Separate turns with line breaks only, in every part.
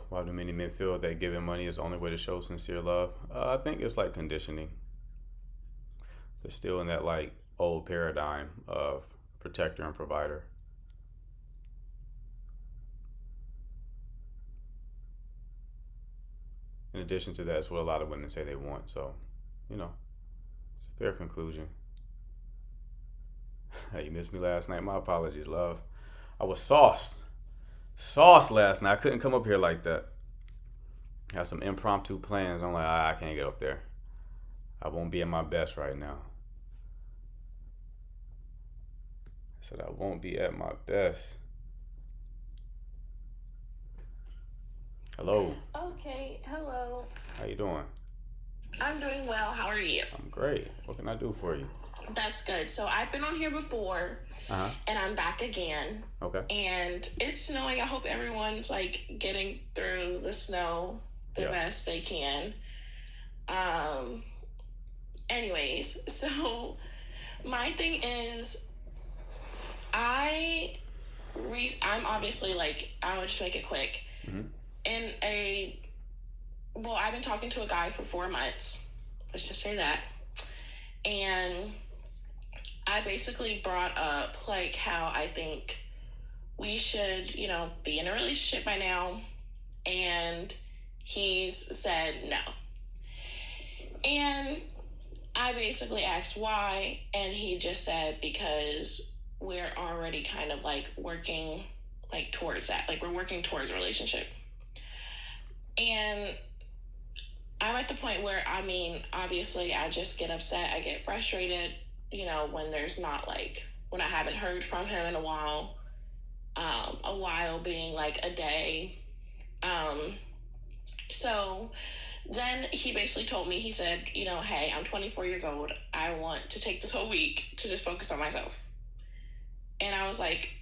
Why do many men feel that giving money is the only way to show sincere love? I think it's like conditioning. They're still in that like old paradigm of protector and provider. In addition to that, it's what a lot of women say they want. So, you know, it's a fair conclusion. You missed me last night. My apologies, love. I was sauced last night. I couldn't come up here like that. Had some impromptu plans. I'm like, I can't get up there. I won't be at my best right now. I said I won't be at my best. Hello.
Okay, hello.
How you doing?
I'm doing well. How are you?
I'm great. What can I do for you?
That's good. So I've been on here before
Uh huh.
and I'm back again.
Okay.
And it's snowing. I hope everyone's like getting through the snow the
Yeah.
best they can. Um anyways, so my thing is I I'm obviously like I would just make it quick.
Mhm.
In a I've been talking to a guy for 4 months. Let's just say that. And I basically brought up like how I think we should, be in a relationship by now. And he's said no. And I basically asked why, and he just said because we're already kind of like working like towards that. Like we're working towards a relationship. And I'm at the point where obviously I just get upset, I get frustrated, when there's not like when I haven't heard from him in a while. A while being like a day. Um, so then he basically told me, he said, hey, I'm 24 years old. I want to take this whole week to just focus on myself. And I was like,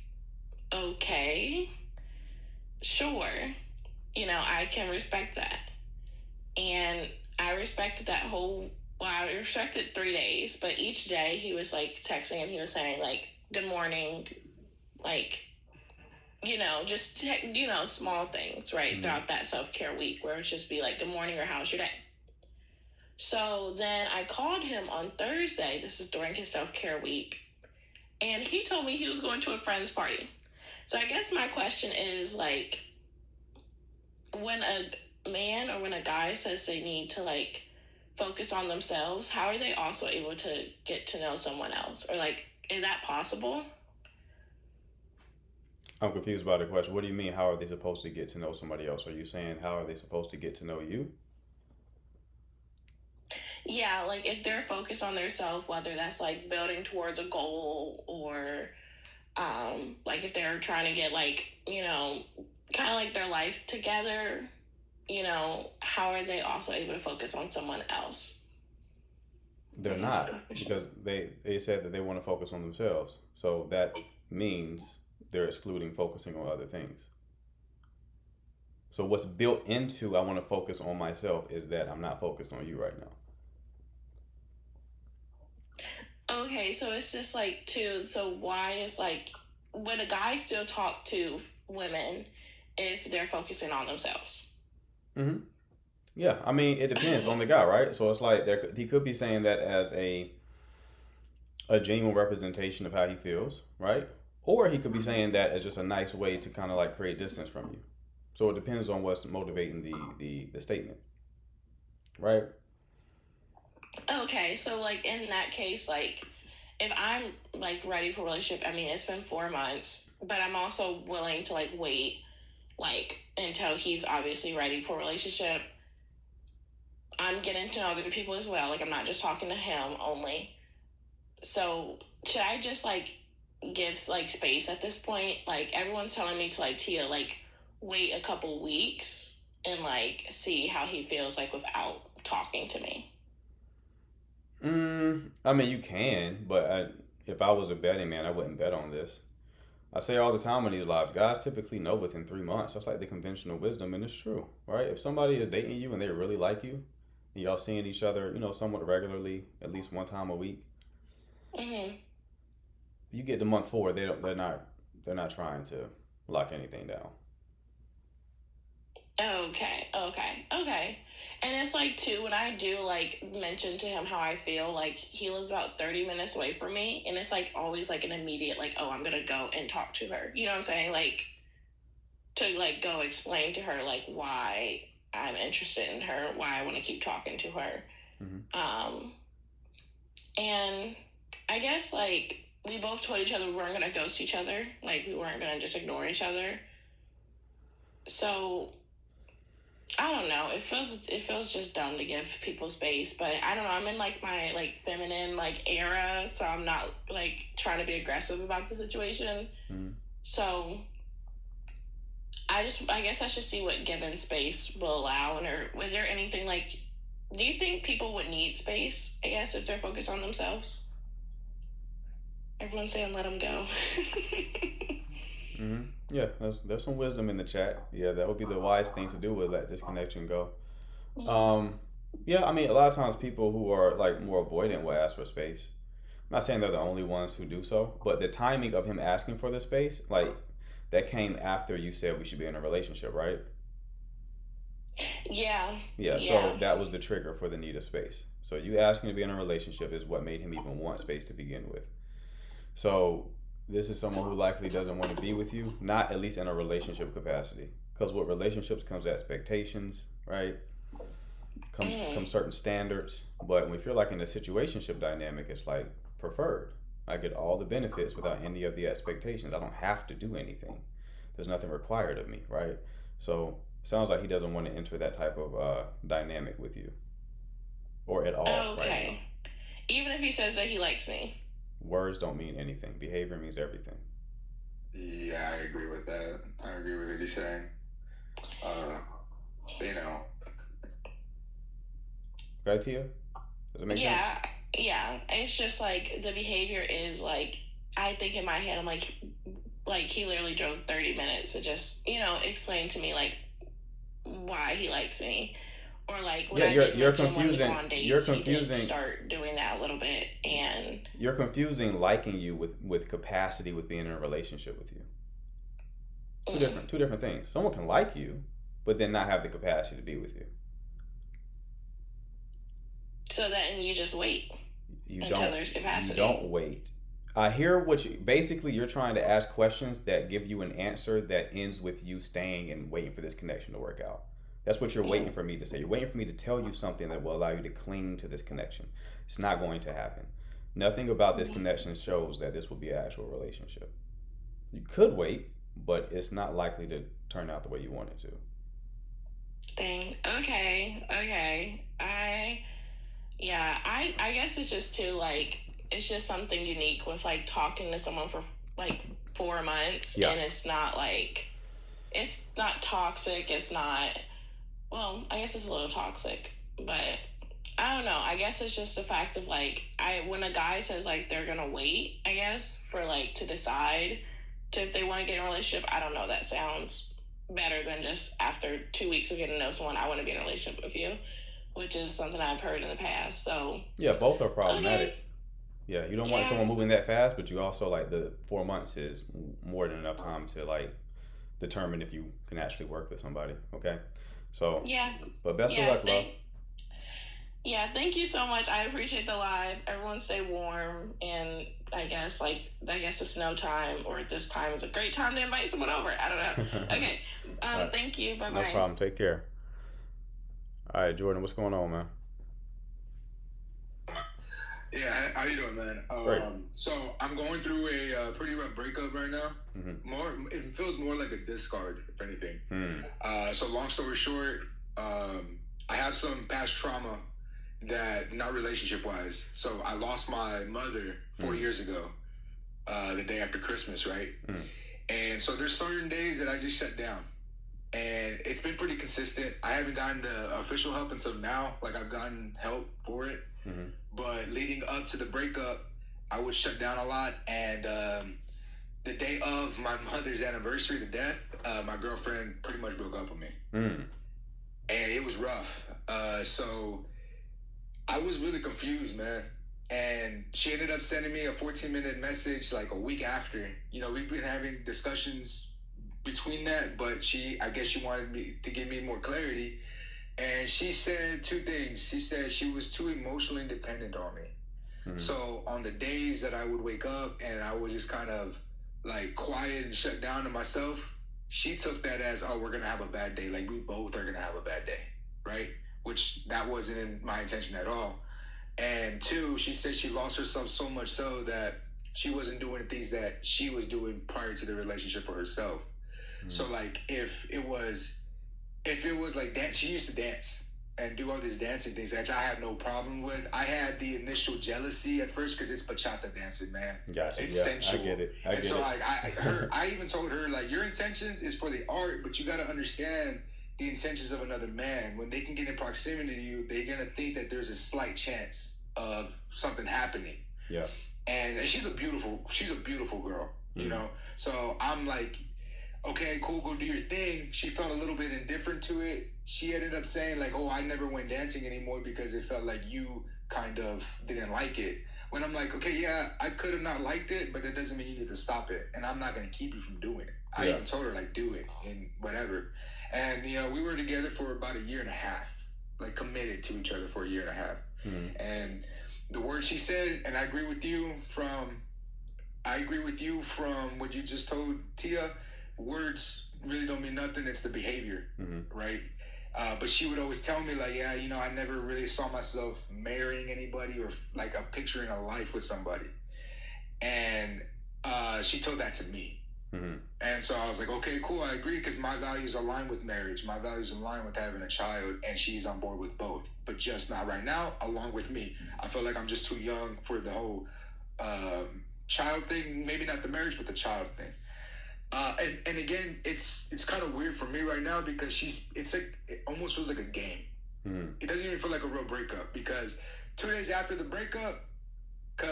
okay, sure. I can respect that. And I respected that I respected 3 days, but each day he was like texting and he was saying like, good morning, like, just, small things, right?
Mhm.
Throughout that self-care week where it would just be like, good morning or how's your day? So then I called him on Thursday. This is during his self-care week. And he told me he was going to a friend's party. So I guess my question is like, when a man or when a guy says they need to like focus on themselves, how are they also able to get to know someone else? Or like, is that possible?
I'm confused by the question. What do you mean? How are they supposed to get to know somebody else? Are you saying how are they supposed to get to know you?
Yeah, like if they're focused on their self, whether that's like building towards a goal or like if they're trying to get like, kind of like their life together, how are they also able to focus on someone else?
They're not because they said that they want to focus on themselves. So that means they're excluding focusing on other things. So what's built into I want to focus on myself is that I'm not focused on you right now.
Okay, so it's just like too. So why is like would a guy still talk to women if they're focusing on themselves?
Hmm. Yeah, I mean it depends on the guy, right? So it's like he could be saying that as a genuine representation of how he feels, right? Or he could be saying that as just a nice way to kind of like create distance from you. So it depends on what's motivating the statement, right?
Okay, so like in that case, like if I'm like ready for a relationship, it's been 4 months, but I'm also willing to like wait like until he's obviously ready for a relationship. I'm getting to know other people as well. Like I'm not just talking to him only. So should I just like give like space at this point? Like everyone's telling me to like Tia, like wait a couple weeks and like see how he feels like without talking to me.
I mean, you can, but if I was a betting man, I wouldn't bet on this. I say all the time in these lives, guys typically know within 3 months. That's like the conventional wisdom, and it's true, right? If somebody is dating you and they really like you, and y'all seeing each other, somewhat regularly, at least one time a week,
Hmm.
you get to month four, they're not trying to lock anything down.
Okay. And it's like too when I do like mention to him how I feel, like he lives about 30 minutes away from me, and it's like always like an immediate like, oh, I'm gonna go and talk to her. You know what I'm saying? Like to like go explain to her like why I'm interested in her, why I want to keep talking to her.
Hmm.
Um, and I guess like we both told each other we weren't gonna ghost each other, like we weren't gonna just ignore each other. So I don't know. It feels just dumb to give people space, but I don't know. I'm in like my like feminine like era, so I'm not like trying to be aggressive about the situation.
Hmm.
So I guess I should see what given space will allow. And or was there anything like? Do you think people would need space? I guess if they're focused on themselves. Everyone's saying let them go.
Hmm. Yeah, there's some wisdom in the chat. Yeah, that would be the wise thing to do, would let this connection go. Um, yeah, I mean, a lot of times people who are like more avoidant will ask for space. I'm not saying they're the only ones who do so, but the timing of him asking for the space, like that came after you said we should be in a relationship, right?
Yeah,
Yeah, so
yeah.
that was the trigger for the need of space. So you asking to be in a relationship is what made him even want space to begin with. So this is someone who likely doesn't want to be with you, not at least in a relationship capacity. Because with relationships comes expectations, right? Comes
Mm,
certain standards. But when you're like in a situationship dynamic, it's like preferred. I get all the benefits without any of the expectations. I don't have to do anything. There's nothing required of me, right? So it sounds like he doesn't want to enter that type of dynamic with you or at all right now.
okay. Even if he says that he likes me.
Words don't mean anything. Behavior means everything.
Yeah, I agree with that. I agree with what he's saying. Uh, you know,
Okay, Tia? Does it make sense?
Yeah, yeah. It's just like the behavior is like I think in my head I'm like he literally drove 30 minutes to just, explain to me like why he likes me. Or like when
Yeah,
I did
you're
mention when we go
confusing.
on
You're
dates, he did
confusing.
start doing that a little bit. And
You're confusing liking you with capacity with being in a relationship with you.
mm,
Two different things. Someone can like you, but then not have the capacity to be with you.
so then you just wait
You
until
don't
there's
you
capacity.
don't wait. I hear what you basically you're trying to ask questions that give you an answer that ends with you staying and waiting for this connection to work out. That's what you're waiting
Mm,
for me to say. You're waiting for me to tell you something that will allow you to cling to this connection. It's not going to happen. Nothing about this
mm.
connection shows that this will be an actual relationship. You could wait, but it's not likely to turn out the way you want it to.
Dang. Okay. I guess it's just too like it's just something unique with like talking to someone for like 4 months,
Yeah.
and it's not toxic. It's not, well, I guess it's a little toxic, but I don't know. I guess it's just the fact of like I when a guy says like they're gonna wait, I guess for like to decide to if they want to get in a relationship. I don't know. That sounds better than just after 2 weeks of getting to know someone. I want to be in a relationship with you, which is something I've heard in the past. So
Yeah, both are
okay,
problematic. Yeah, you don't want
yeah,
someone moving that fast, but you also like the 4 months is more than enough time to like determine if you can actually work with somebody. Okay, so
yeah,
but best of
yeah.
luck, love.
Thank you so much. I appreciate the live. Everyone stay warm, and I guess it's snow time or this time is a great time to invite someone over. I don't know. Okay.
All right,
Thank you. Bye
no
bye.
problem. Take care. All right, Jordan, what's going on, man?
yeah. How you doing, man?
Great.
So I'm going through a pretty rough breakup right now.
Mm-hmm.
It feels more like a discard, if anything.
Mm.
So long story short, I have some past trauma that not relationship wise. So I lost my mother 4 years ago, the day after Christmas, right?
Mm.
And so there's certain days that I just shut down. And it's been pretty consistent. I haven't gotten the official help until now. Like I've gotten help for it,
Mm-hmm.
but leading up to the breakup, I would shut down a lot. And the day of my mother's anniversary, the death, my girlfriend pretty much broke up with me,
Mm.
and it was rough. So I was really confused, man. And she ended up sending me a 14-minute message like a week after. You know, we've been having discussions between that, but I guess she wanted me to give me more clarity. And she said two things. She said she was too emotionally dependent on me.
Mm-hmm.
So on the days that I would wake up and I was just kind of like quiet and shut down to myself, she took that as, oh, we're gonna have a bad day. Like we both are gonna have a bad day, right? Which that wasn't in my intention at all. And two, she said she lost herself so much so that she wasn't doing the things that she was doing prior to the relationship for herself.
Mm-hmm.
So like if it was like dance, she used to dance and do all these dancing things, which I have no problem with. I had the initial jealousy at first because it's bachata dancing, man.
Gotcha.
It's
yeah,
sensual.
I get it. I get
so
it.
like I even told her like your intentions is for the art, but you got to understand the intentions of another man. When they can get in proximity to you, they're gonna think that there's a slight chance of something happening.
Yeah.
And she's a beautiful girl, you know. So I'm like, okay, cool, go do your thing. She felt a little bit indifferent to it. She ended up saying like, oh, I never went dancing anymore because it felt like you kind of didn't like it. When I'm like, okay, yeah, I could have not liked it, but that doesn't mean you need to stop it. And I'm not going to keep you from doing it. I even told her like, do it and whatever. And, you know, we were together for about 1.5 years, like committed to each other for 1.5 years.
Mm-hmm.
And the words she said, and I agree with you from what you just told Tia, words really don't mean nothing. It's the behavior, right? But she would always tell me like, yeah, you know, I never really saw myself marrying anybody or like picturing a life with somebody. And she told that to me.
Mm-hmm.
And so I was like, okay, cool, I agree, because my values align with marriage. My values align with having a child, and she's on board with both, but just not right now, along with me. I feel like I'm just too young for the whole child thing. Maybe not the marriage, but the child thing. And again, it's kind of weird for me right now because it's like, it almost feels like a game.
Mm-hmm.
It doesn't even feel like a real breakup because 2 days after the breakup, 2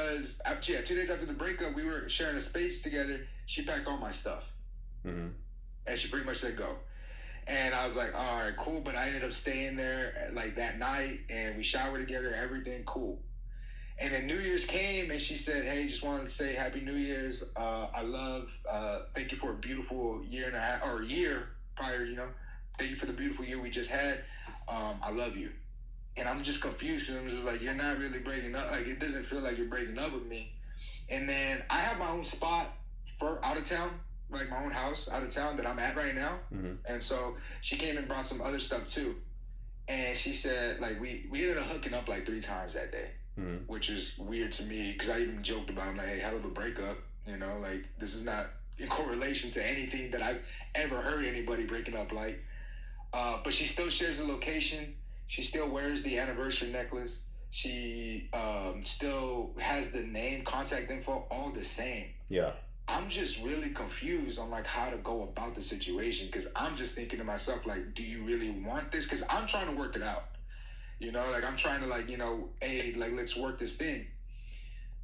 days after the breakup, we were sharing a space together. She packed all my stuff.
Mm-hmm.
And she pretty much said go. And I was like, all right, cool. But I ended up staying there like that night and we showered together, everything cool. And then New Year's came and she said, hey, just wanted to say Happy New Year's. Thank you for a beautiful 1.5 years, or a year prior, you know. Thank you for the beautiful year we just had. I love you. And I'm just confused because I'm just like, you're not really breaking up. Like, it doesn't feel like you're breaking up with me. And then I have my own spot for out of town, like my own house out of town that I'm at right now.
Mm-hmm.
And so she came and brought some other stuff too. And she said, like, we ended up hooking up like 3 times that day, which is weird to me because I even joked about it. I'm like, hey, hell of a breakup. You know, like, this is not in correlation to anything that I've ever heard anybody breaking up like. But she still shares the location. She still wears the anniversary necklace. She still has the name, contact info, all the same.
Yeah.
I'm just really confused on like how to go about the situation because I'm just thinking to myself like, do you really want this? Because I'm trying to work it out. You know, like I'm trying to like, you know, hey, like let's work this thing.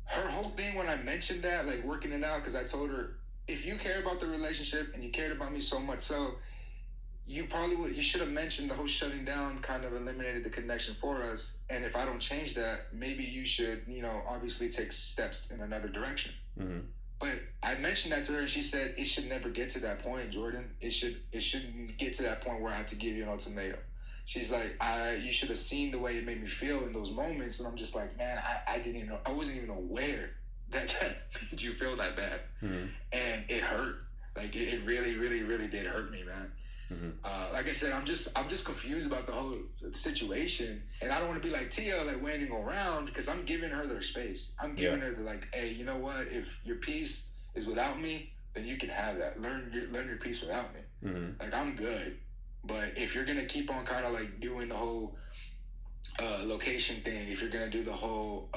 Her whole thing when I mentioned that, like working it out, because I told her, if you care about the relationship and you cared about me so much so, you should have mentioned the whole shutting down kind of eliminated the connection for us. And if I don't change that, maybe you should, you know, obviously take steps in another direction.
Mm-hmm.
But I mentioned that to her and she said, it should never get to that point, Jordan. It shouldn't get to that point where I have to give you an ultimatum. She's like, you should have seen the way it made me feel in those moments. And I'm just like, man, I wasn't even aware that made you feel that bad.
Mm-hmm.
And it hurt. Like it really, really, really did hurt me, man.
Mm-hmm.
Like I said, I'm just confused about the whole situation, and I don't want to be like Tia, like waiting around, because I'm giving her their space. I'm giving her the like, hey, you know what? If your peace is without me, then you can have that. Learn your peace without me.
Mm-hmm.
Like I'm good, but if you're gonna keep on kind of like doing the whole location thing, if you're gonna do the whole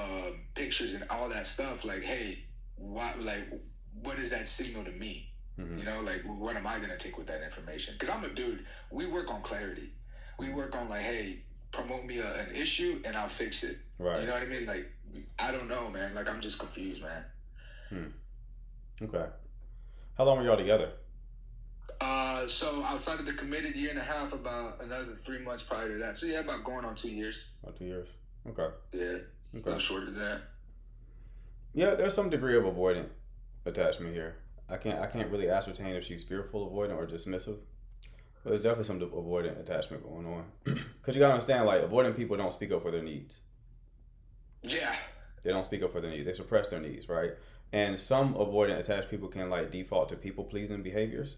pictures and all that stuff, like, hey, what is that signal to me?
Mm-hmm.
You know, like, what am I going to take with that information? Because I'm a dude. We work on clarity. We work on, like, hey, promote me an issue and I'll fix it.
Right.
You know what I mean? Like, I don't know, man. Like, I'm just confused, man.
Okay. How long were y'all together?
So outside of the committed 1.5 years, about another 3 months prior to that. So, yeah, about going on 2 years.
About 2 years. Okay.
Yeah.
Okay.
A little shorter than that.
Yeah, there's some degree of avoidant attachment here. I can't really ascertain if she's fearful, avoidant, or dismissive. But there's definitely some avoidant attachment going on. Because you gotta understand, like, avoidant people don't speak up for their needs.
Yeah.
They don't speak up for their needs. They suppress their needs, right? And some avoidant attached people can like default to people pleasing behaviors.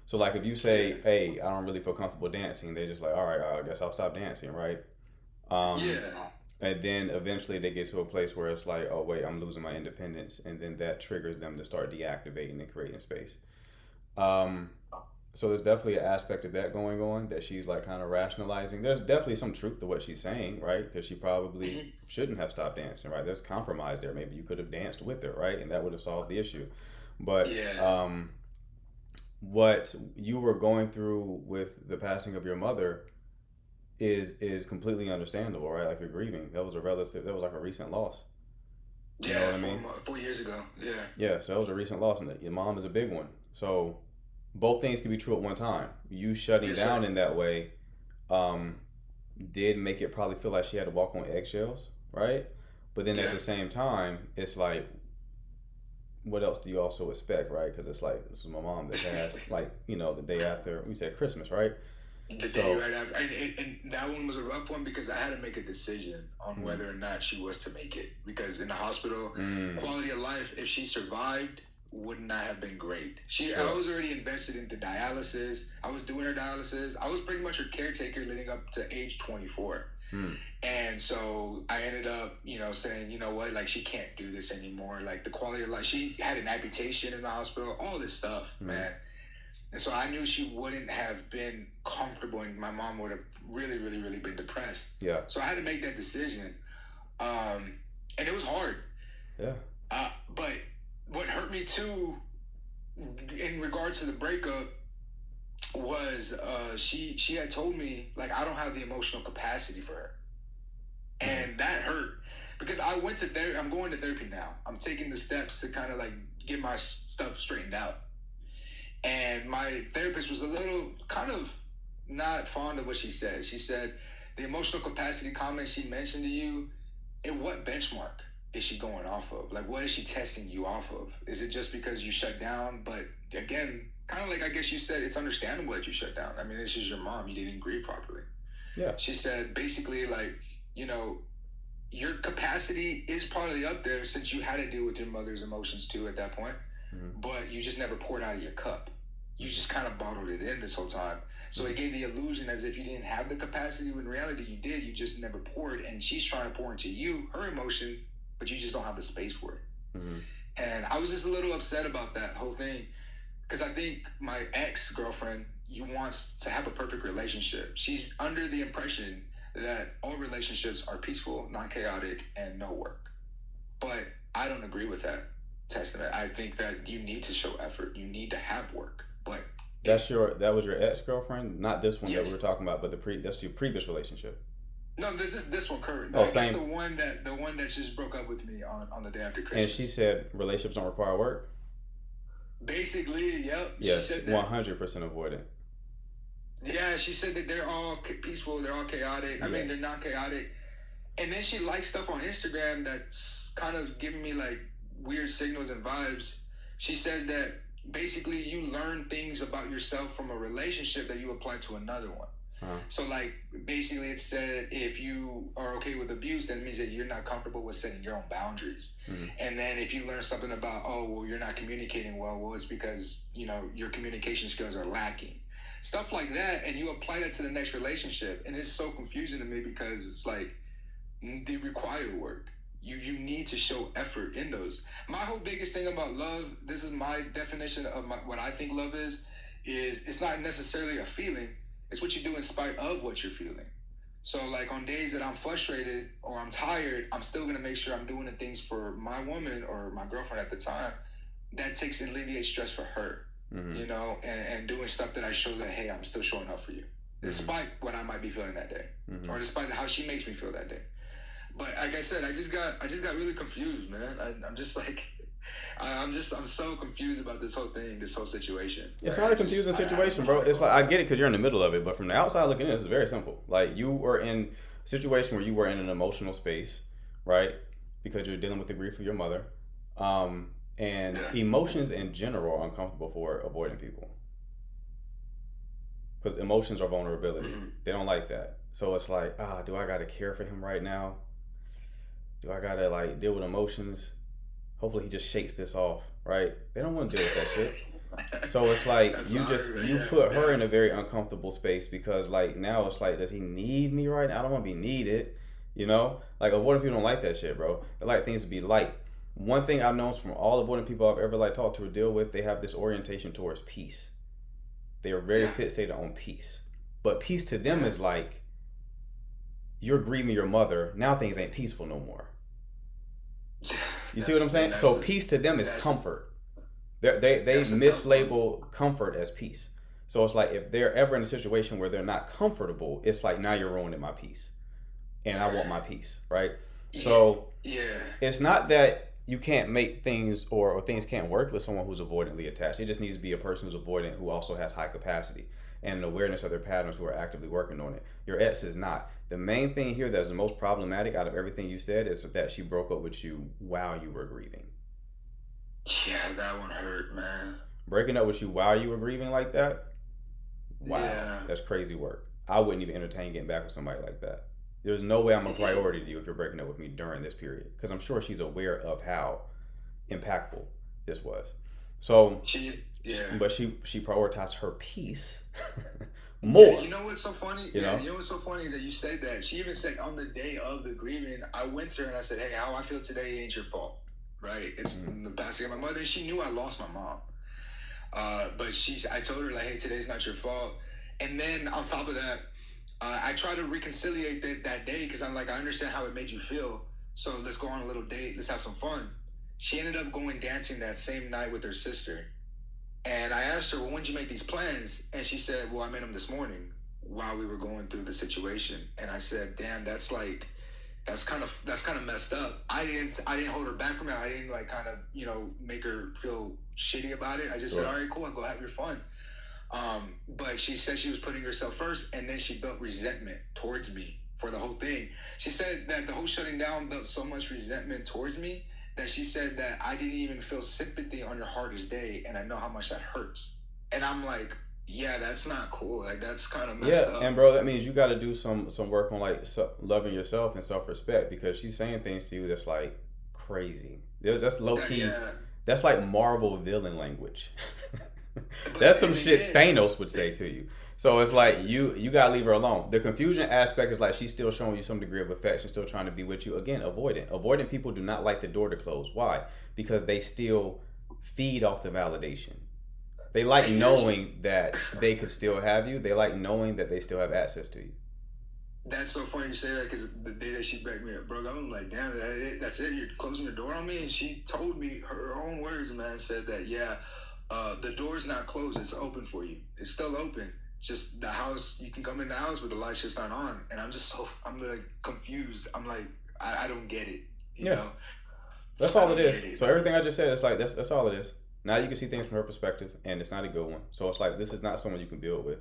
So like if you say, "Hey, I don't really feel comfortable dancing," they just like, "All right, I guess I'll stop dancing," right?
Yeah.
And then eventually they get to a place where it's like, "Oh wait, I'm losing my independence," and then that triggers them to start deactivating and creating space. Um, so there's definitely an aspect of that going on that she's like kind of rationalizing. There's definitely some truth to what she's saying, right? Because she probably shouldn't have stopped dancing, right? There's compromise there. Maybe you could have danced with her, right? And that would have solved the issue. But
Yeah.
what you were going through with the passing of your mother is completely understandable, right? Like you're grieving. That was a relative. That was like a recent loss. You know
Yeah.
what I mean?
4 years ago. Yeah.
Yeah. So that was a recent loss, and your mom is a big one. So both things can be true at one time. You shutting
Yes,
down
sir.
in that way um, did make it probably feel like she had to walk on eggshells, right? But then at
Yeah.
the same time, it's like, what else do you also expect, right? Because it's like, this was my mom that passed, like, the day after, we said Christmas, right?
The day
So,
right after, and that one was a rough one because I had to make a decision on
mm,
whether or not she was to make it. Because in the hospital,
mm,
quality of life, if she survived, would not have been great. I
sure.
was already invested into dialysis. I was doing her dialysis. I was pretty much her caretaker leading up to age 24.
Mm,
And so I ended up, saying, you know what, like she can't do this anymore. Like the quality of life, she had an amputation in the hospital, all this stuff,
mm,
man. And so I knew she wouldn't have been comfortable, and my mom would have really, really, really been depressed.
yeah,
So I had to make that decision, and it was hard.
yeah,
But what hurt me too, in regards to the breakup, was she had told me like I don't have the emotional capacity for her,
mm,
and that hurt because I went to therapy. I'm going to therapy now. I'm taking the steps to kind of like get my stuff straightened out. And my therapist was a little kind of not fond of what she said. She said the emotional capacity comment she mentioned to you, in what benchmark is she going off of? Like, what is she testing you off of? Is it just because you shut down? But again, kind of like I guess you said, it's understandable that you shut down. I mean, this is your mom. You didn't grieve properly.
yeah,
She said basically, like, you know, your capacity is probably up there since you had to deal with your mother's emotions too at that point,
mm,
but you just never poured out of your cup. You just kind of bottled it in this whole time. So
mm,
it gave the illusion as if you didn't have the capacity when in reality you did. You just never poured, and she's trying to pour into you her emotions, but you just don't have the space for it.
mm,
And I was just a little upset about that whole thing because I think my ex girlfriend wants to have a perfect relationship. She's under the impression that all relationships are peaceful, non chaotic, and no work. But I don't agree with that testament. I think that you need to show effort. You need to have work. But it,
that was your ex-girlfriend, not this one that we
yes,
were talking about, but that's your previous relationship.
no, this one current.
Oh,
I guess
same.
the one that just broke up with me on the day after
And she
Christmas.
said relationships don't require work.
Basically, yep, she
Yes,
said that.
100% avoidant.
Yeah, she said that they're all peaceful, they're all chaotic. I
Yeah.
mean, they're not chaotic. And then she likes stuff on Instagram that's kind of giving me like weird signals and vibes. She says that basically you learn things about yourself from a relationship that you apply to another one.
Uh,
So, like, basically, it said if you are okay with abuse, then it means that you're not comfortable with setting your own boundaries.
mm,
And then if you learn something about, oh, well, you're not communicating well, it's because, your communication skills are lacking. Stuff like that. And you apply that to the next relationship. And it's so confusing to me because it's like they require work. You need to show effort in those. My whole biggest thing about love, this is my definition of what I think love is it's not necessarily a feeling. It's what you do in spite of what you're feeling. So like on days that I'm frustrated or I'm tired, I'm still gonna make sure I'm doing the things for my woman or my girlfriend at the time that takes and alleviates stress for her,
mm,
and doing stuff that I show that hey, I'm still showing up for you,
mm,
despite what I might be feeling that day,
mm.
or despite how she makes me feel that day. But like I said, I just got really confused, man. I'm just like, I'm so confused about this whole thing, this whole situation.
It's
Right?
not a confusing
I don't
situation,
know how
bro.
to
It's
go
like I
about
get
it.
it because you're in the middle of it, but from the outside looking in, it's very simple. Like you were in a situation where you were in an emotional space, right? Because you're dealing with the grief of your mother, And
Yeah.
emotions in general are uncomfortable for avoidant people. Because emotions are vulnerability.
Mhm.
They don't like that. So it's like, do I gotta care for him right now? Do I gotta like deal with emotions? Hopefully he just shakes this off, right? They don't want to deal with that shit. So it's like
That's
you
hard, man.
you
Yeah,
put her
yeah.
in a very uncomfortable space because like now it's like, does he need me right now? I don't want to be needed, you know? Like avoidant people don't like that shit, bro. They like things to be light. One thing I've known from all avoidant people I've ever like talked to or deal with, they have this orientation towards peace. They are very
Yeah.
fixated on peace. But peace to them
Yeah.
is like, you're grieving your mother. Now things ain't peaceful no more. You see what I'm saying? So peace to them is comfort. They
that's a tough one.
mislabel comfort as peace. So it's like if they're ever in a situation where they're not comfortable, it's like now you're ruining my peace. And I want my peace, right? So
Yeah.
it's not that you can't make things or things can't work with someone who's avoidantly attached. It just needs to be a person who's avoidant who also has high capacity and an awareness of their patterns who are actively working on it. Your ex is not. The main thing here that's the most problematic out of everything you said is that she broke up with you while you were grieving.
Yeah, that one hurt, man.
Breaking up with you while you were grieving like that? Wow.
Yeah.
That's crazy work. I wouldn't even entertain getting back with somebody like that. There's no way I'm a priority to you if you're breaking up with me during this period. Because I'm sure she's aware of how impactful this was. So, but she prioritized her peace more.
Yeah, you know what's so funny? You know what's so funny that you said that. She even said on the day of the grieving, I went to her and I said, "Hey, how I feel today ain't your fault, right? It's the passing of my mother." And she knew I lost my mom, but I told her like, "Hey, today's not your fault." And then on top of that, I tried to reconciliate that day because I'm like, I understand how it made you feel. So let's go on a little date. Let's have some fun. She ended up going dancing that same night with her sister. And I asked her, well, when did you make these plans? And she said, well, I made them this morning while we were going through the situation. And I said, damn, that's kind of messed up. I didn't hold her back from it. I didn't like kind of, make her feel shitty about it. I just said, all right, cool, I'll go have your fun. But she said she was putting herself first, and then she built resentment towards me for the whole thing. She said that the whole shutting down built so much resentment towards me that she said that I didn't even feel sympathy on your hardest day, and I know how much that hurts. And I'm like, yeah, that's not cool. Like, that's kind of messed up.
And bro, that means you got to do some work on like loving yourself and self-respect, because she's saying things to you that's like crazy. That's low key. That's like Marvel villain language. That's some shit Thanos would say to you. So it's like you gotta leave her alone. The confusion aspect is like she's still showing you some degree of affection, still trying to be with you. Again, avoidant people do not like the door to close. Why? Because they still feed off the validation. They like knowing that they could still have you. They like knowing that they still have access to you.
That's so funny you say that, because the day that she backed me up, bro, I'm like, damn, that's it? You're closing the door on me? And she told me her own words, man, said that, the door's not closed, it's open for you. It's still open. Just the house, you can come in the house, but the lights just aren't on. And I'm like confused. I'm like, I don't get it. You know?
That's all it is. So everything I just said, it's like, that's all it is. Now you can see things from her perspective, and it's not a good one. So it's like, this is not someone you can build with.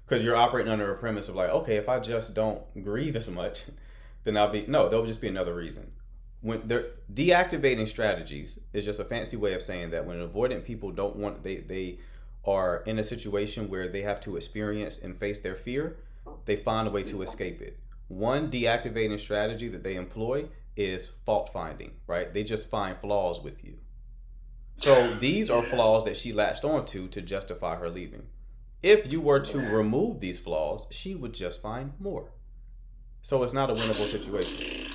Because you're operating under a premise of like, okay, if I just don't grieve as much, then there'll just be another reason. When they're deactivating strategies is just a fancy way of saying that when avoidant people don't want, they are in a situation where they have to experience and face their fear, they find a way to escape it. One deactivating strategy that they employ is fault finding, right? They just find flaws with you. So these are flaws that she latched onto to justify her leaving. If you were to remove these flaws, she would just find more. So it's not a winnable situation.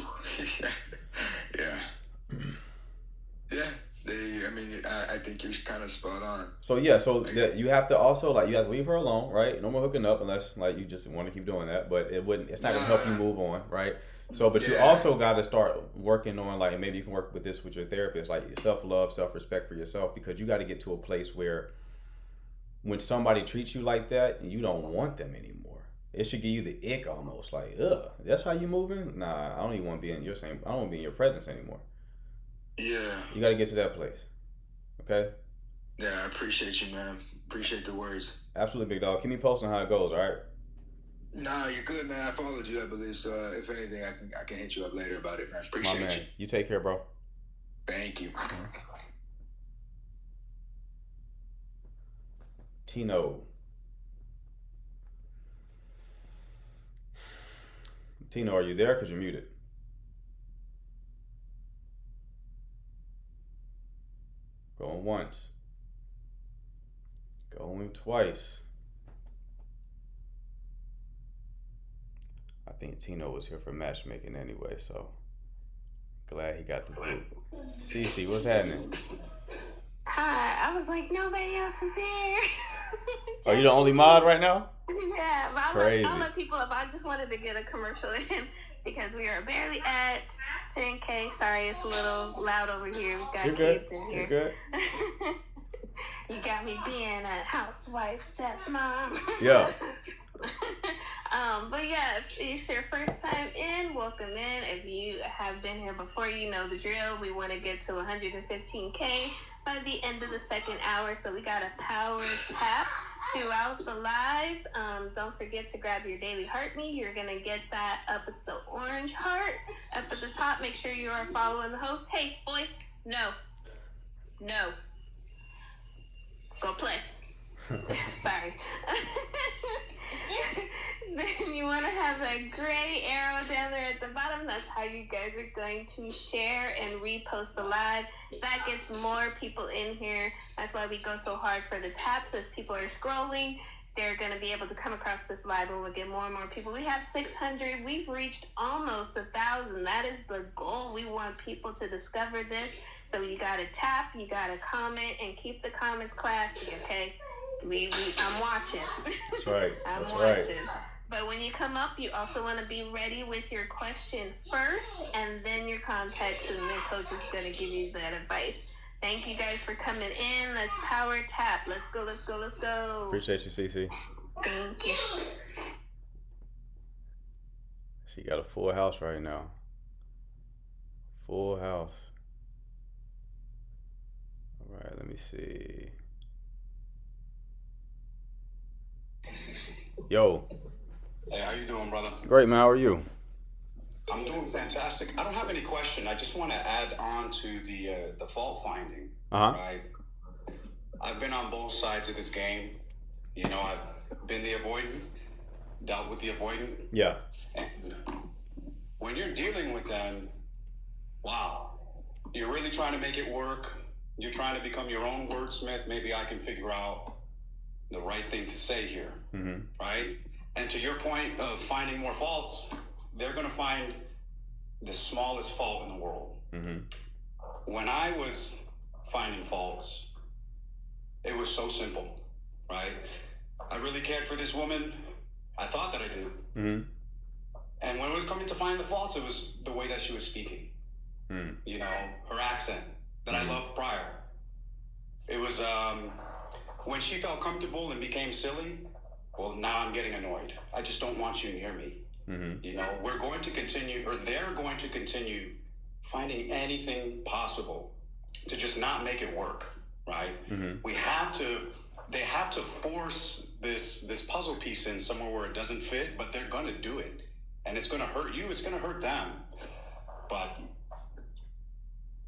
I think you're kind of spot on.
So you have to also you have to leave her alone, right? No more hooking up unless like you just want to keep doing that, but it's not gonna help you move on, right? So, but you also got to start working on like, maybe you can work with this with your therapist, like self-love, self-respect for yourself, because you got to get to a place where when somebody treats you like that, you don't want them anymore. It should give you the ick almost, like, ugh, that's how you moving? Nah, I don't even want to be in I don't want to be in your presence anymore.
Yeah.
You got to get to that place. Okay?
Yeah, I appreciate you, man. Appreciate the words.
Absolutely, big dog. Keep me posting how it goes, all right?
Nah, you're good, man. I followed you, I believe. So if anything, I can hit you up later about it, man. Appreciate you.
You take care, bro.
Thank you.
Tino. Tino, are you there? Because you're muted. Going once. Going twice. I think Tino was here for matchmaking anyway, so glad he got the boot. Cece, what's happening?
Hi, I was like, nobody else is here.
Are you the only mod right now?
Yeah, but
Crazy.
I'll let people up. I just wanted to get a commercial in because we are barely at 10K. Sorry, it's a little loud over here. We've got
You're good.
kids in here.
You're good.
You got me being a housewife, stepmom.
Yeah.
But yeah, if it's your first time in, welcome in. If you have been here before, you know the drill. We want to get to 115K by the end of the second hour, so we got a power tap throughout the live. Don't forget to grab your daily heart me. You're gonna get that up at the orange heart up at the top. Make sure you are following the host. Hey boys, no, go play. Sorry. Then you want to have that gray arrow down there at the bottom. That's how you guys are going to share and repost the live. That gets more people in here. That's why we go so hard for the taps. As people are scrolling, they're going to be able to come across this live and we'll get more and more people. We have 600. We've reached almost 1,000. That is the goal. We want people to discover this. So you got to tap, you got to comment, and keep the comments classy, okay? I'm watching.
That's right.
I'm
That's
watching.
right.
But when you come up, you also want to be ready with your question first and then your context, and then coach is going to give you that advice. Thank you guys for coming in. Let's power tap. Let's go, let's go, let's go.
Appreciate you, Cece.
Thank you.
She got a full house right now. Full house. All right, let me see. Yo.
Hey, how you doing, brother?
Great, man. How are you?
I'm doing fantastic. I don't have any question. I just want to add on to the fault finding. Right. I've been on both sides of this game. You know, I've been the avoidant, dealt with the avoidant.
Yeah.
And when you're dealing with them, wow, you're really trying to make it work. You're trying to become your own wordsmith. Maybe I can figure out the right thing to say here, right? And to your point of finding more faults, they're going to find the smallest fault in the world. When I was finding faults, it was so simple, right? I really cared for this woman. I thought that I did. And when it was coming to find the faults, it was the way that she was speaking. You know, her accent that I loved prior. It was when she felt comfortable and became silly. Well, now I'm getting annoyed. I just don't want you near me. You know, we're going to continue, or they're going to continue finding anything possible to just not make it work, right? They have to force this puzzle piece in somewhere where it doesn't fit, but they're going to do it. And it's going to hurt you, it's going to hurt them. But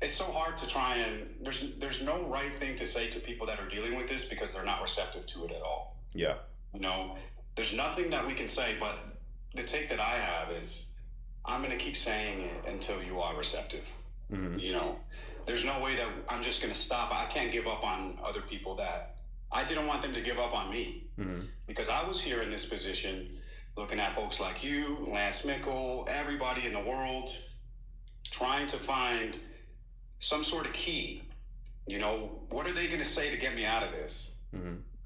it's so hard to try and, there's no right thing to say to people that are dealing with this because they're not receptive to it at all.
Yeah.
You know, there's nothing that we can say, but the take that I have is I'm going to keep saying it until you are receptive. You know, there's no way that I'm just going to stop. I can't give up on other people that I didn't want them to give up on me because I was here in this position looking at folks like you, Lance Mickle, everybody in the world, trying to find some sort of key. You know, what are they going to say to get me out of this?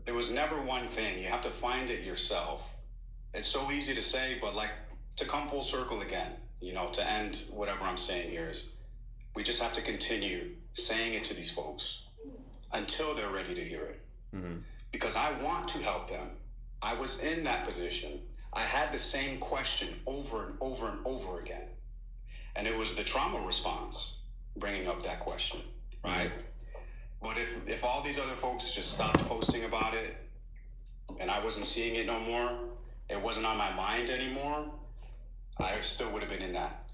There was never one thing. You have to find it yourself. It's so easy to say, but like to come full circle again, you know, to end whatever I'm saying here is we just have to continue saying it to these folks until they're ready to hear it. Because I want to help them. I was in that position. I had the same question over and over and over again. And it was the trauma response bringing up that question, right? But if all these other folks just stopped posting about it and I wasn't seeing it no more, it wasn't on my mind anymore, I still would have been in that.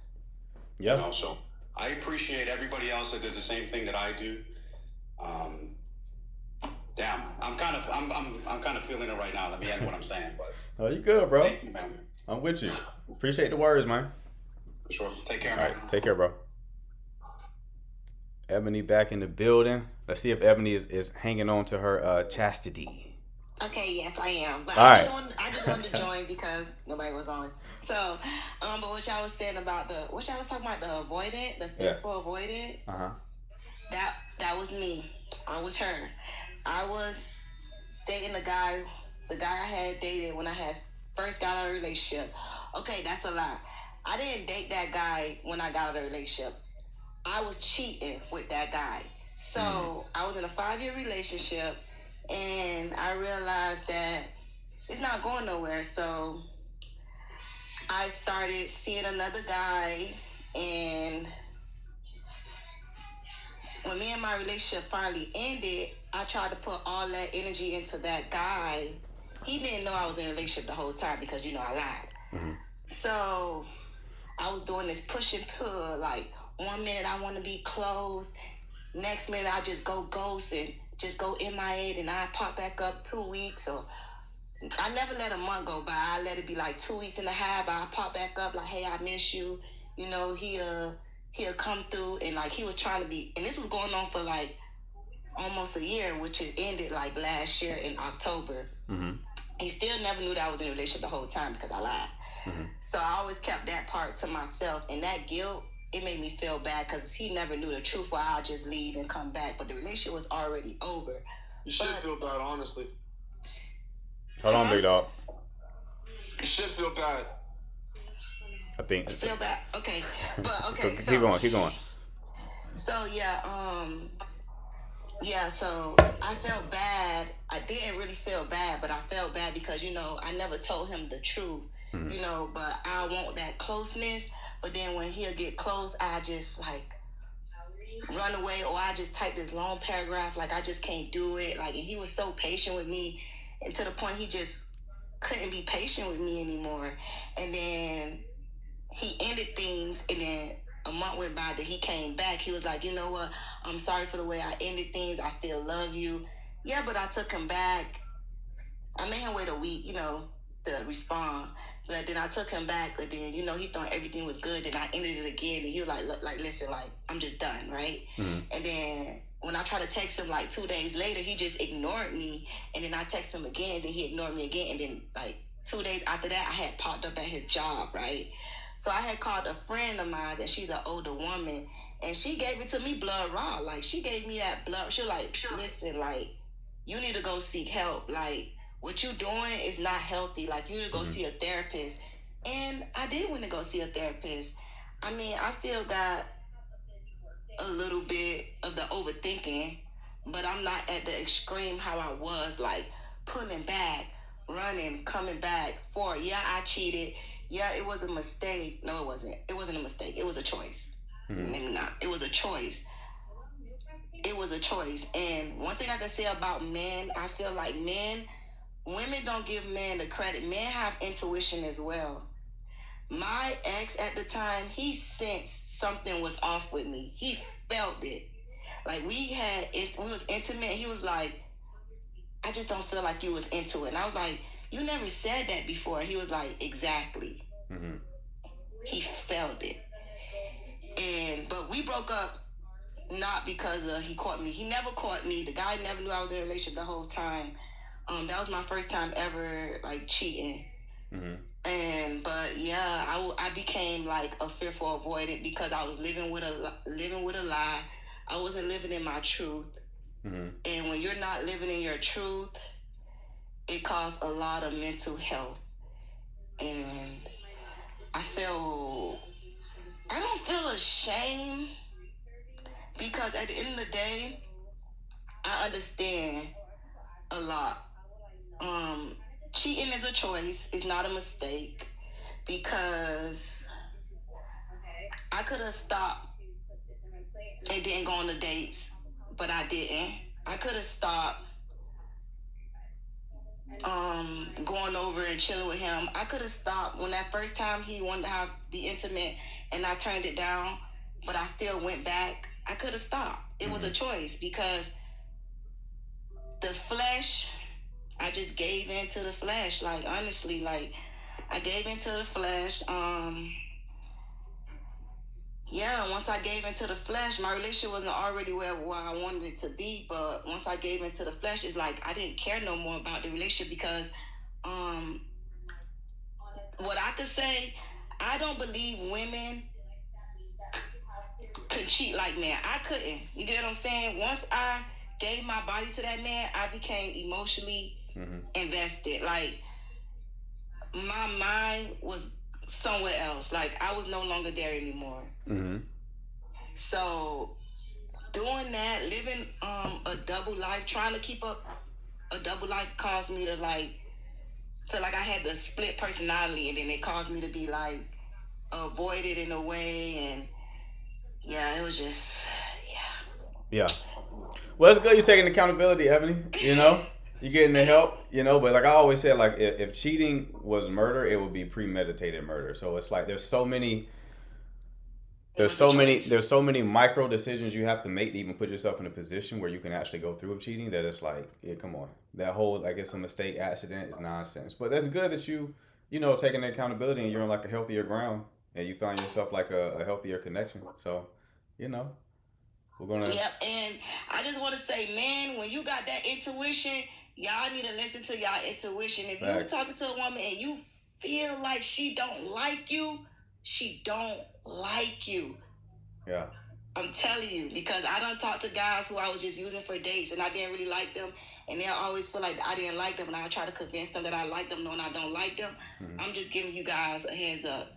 Yeah.
You know, so I appreciate everybody else that does the same thing that I do. I'm kind of feeling it right now. Let me end what I'm saying, but
Oh, you good, bro?
thank you, man.
I'm with you. Appreciate the words, man.
For sure. Take care,
All
man.
right, take care, bro. Ebony back in the building. Let's see if Ebony is hanging on to her chastity.
Okay, yes, I am. But
All
I
right.
just wanted to join because nobody was on. So, but what y'all was saying about what y'all was talking about, the avoidant, the fearful avoidant,
Uh-huh.
that was me. I was her. I was dating the guy I had dated when I had first got out of a relationship. Okay, that's a lie. I didn't date that guy when I got out of a relationship. I was cheating with that guy. So I was in a 5-year relationship, and I realized that it's not going nowhere. So I started seeing another guy, and when me and my relationship finally ended, I tried to put all that energy into that guy. He didn't know I was in a relationship the whole time because, I lied. So I was doing this push and pull. Like, 1 minute I want to be close. Next minute I just go ghost and just go MIA, and I pop back up 2 weeks. Or I never let a month go by. I let it be like 2 weeks and a half. I pop back up like, hey, I miss you. He'll come through, and like he was trying to be, and this was going on for like almost a year, which is ended like last year in October. He still never knew that I was in a relationship the whole time because I lied. So I always kept that part to myself, and that guilt, it made me feel bad because he never knew the truth, or I'll just leave and come back. But the relationship was already over.
You should feel bad, honestly.
Hold on, big dog.
You should feel bad.
I think.
Feel bad. Okay. But okay.
Keep going.
So so I felt bad. I didn't really feel bad, but I felt bad because, I never told him the truth, but I want that closeness. But then when he'll get close, I just like run away, or I just type this long paragraph. Like, I just can't do it. Like, and he was so patient with me, and to the point he just couldn't be patient with me anymore. And then he ended things, and then a month went by that he came back. He was like, you know what? I'm sorry for the way I ended things. I still love you. Yeah, but I took him back. I made him wait a week, to respond. But then I took him back, but then, he thought everything was good. Then I ended it again, and he was like, listen, like, I'm just done, right? And then when I tried to text him, like, 2 days later, he just ignored me. And then I texted him again, then he ignored me again. And then, like, 2 days after that, I had popped up at his job, right? So I had called a friend of mine, and she's an older woman, and she gave it to me blood raw. Like, she gave me that blood. She was like, listen, like, you need to go seek help. Like, what you doing is not healthy. Like, you need to go see a therapist. And I did want to go see a therapist. I mean, I still got a little bit of the overthinking, but I'm not at the extreme how I was, like, pulling back, running, coming back forward. Yeah, I cheated. Yeah, it was a mistake. No, it wasn't. It wasn't a mistake. It was a choice. Maybe not. It was a choice. It was a choice. And one thing I can say about men, I feel like women don't give men the credit. Men have intuition as well. My ex at the time, he sensed something was off with me. He felt it. Like, we was intimate. He was like, I just don't feel like you was into it. And I was like, you never said that before. And he was like, exactly. He felt it. But we broke up not because he caught me. He never caught me. The guy never knew I was in a relationship the whole time. That was my first time ever, like, cheating. But yeah, I became like a fearful avoidant because I was living with a lie. I wasn't living in my truth. And when you're not living in your truth, it caused a lot of mental health. And I don't feel ashamed, because at the end of the day, I understand a lot. Cheating is a choice. It's not a mistake, because I could have stopped and didn't go on the dates, but I didn't. I could have stopped going over and chilling with him. I could have stopped when that first time he wanted to be intimate, and I turned it down, but I still went back. I could have stopped. It was a choice, because the flesh
flesh. I just gave in to the flesh. Like, honestly, like, I gave into the flesh. Yeah, once I gave into the flesh, my relationship wasn't already where I wanted it to be. But once I gave into the flesh, it's like I didn't care no more about the relationship because, what I could say, I don't believe women could cheat like men. I couldn't. You get what I'm saying? Once I gave my body to that man, I became emotionally invested. Like, my mind was somewhere else. Like, I was no longer there anymore. So doing that, living a double life, trying to keep up a double life caused me to like feel like I had the split personality, and then it caused me to be like avoided in a way, and yeah, it was just
Yeah. Well, it's good you're taking accountability, Ebony. You know, you're getting the help. You know, but like I always said, like if cheating was murder, it would be premeditated murder. So it's like there's so many micro decisions you have to make to even put yourself in a position where you can actually go through with cheating that it's like, yeah, come on. That whole, like, it's a mistake, accident is nonsense. But that's good that you know, taking the accountability and you're on like a healthier ground and you find yourself like a healthier connection. So, you know, we're going to.
Yep. And I just want to say, man, when you got that intuition, y'all need to listen to y'all intuition. If you're talking to a woman and you feel like she don't like you, she don't like you.
Yeah.
I'm telling you, because I done talked to guys who I was just using for dates and I didn't really like them, and they'll always feel like I didn't like them, and I try to convince them that I like them knowing I don't like them. I'm just giving you guys a heads up.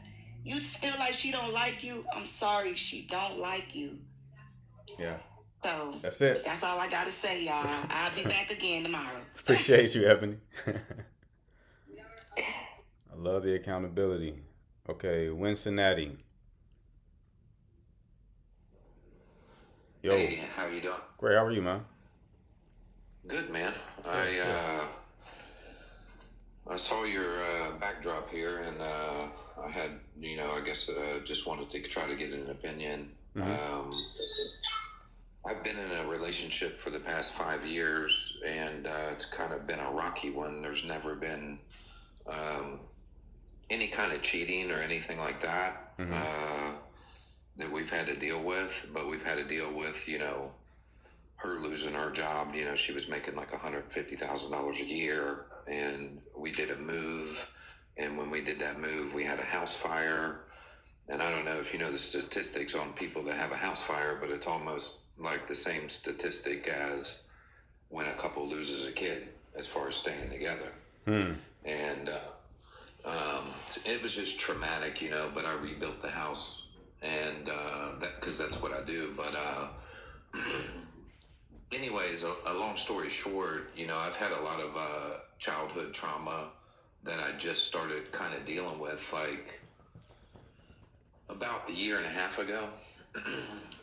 You feel like she don't like you, I'm sorry, she don't like you.
Yeah.
So
that's it.
That's all I gotta say, y'all. I'll be back again tomorrow.
Appreciate you, Ebony. I love the accountability. Okay, Cincinnati. Yo.
Hey, how you doing?
Great. How are you, man?
Good, man. I saw your backdrop here, and I had, I guess just wanted to try to get an opinion. I've been in a relationship for the past 5 years, and it's kind of been a rocky one. There's never been any kind of cheating or anything like that that we've had to deal with, but we've had to deal with, her losing her job. She was making like $150,000 a year, and we did a move, and when we did that move, we had a house fire. And I don't know if you know the statistics on people that have a house fire, but it's almost like the same statistic as when a couple loses a kid as far as staying together. And it was just traumatic, but I rebuilt the house, and because that's what I do. But anyways, a long story short, I've had a lot of childhood trauma that I just started kind of dealing with, like about a year and a half ago.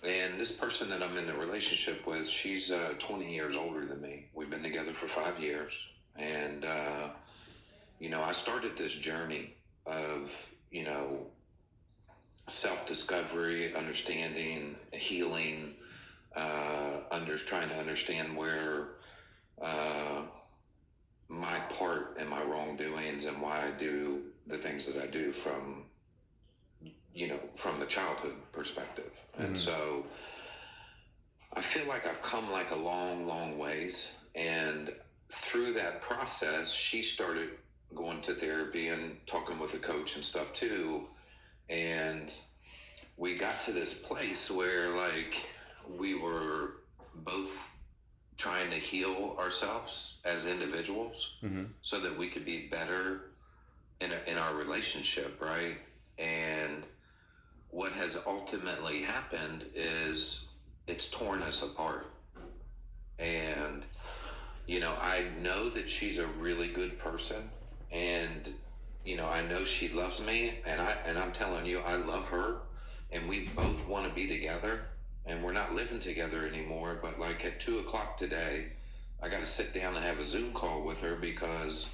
And this person that I'm in a relationship with, she's 20 years older than me. We've been together for 5 years. And, I started this journey of, self-discovery, understanding, healing, trying to understand where my part in my wrongdoings and why I do the things that I do from the childhood perspective. And so I feel like I've come like a long, long ways. And through that process, she started going to therapy and talking with a coach and stuff too. And we got to this place where like we were both trying to heal ourselves as individuals so that we could be better in our relationship, right? And what has ultimately happened is it's torn us apart. And, I know that she's a really good person, and, I know she loves me, and I'm telling you, I love her, and we both want to be together, and we're not living together anymore. But like at 2:00 today, I got to sit down and have a Zoom call with her because,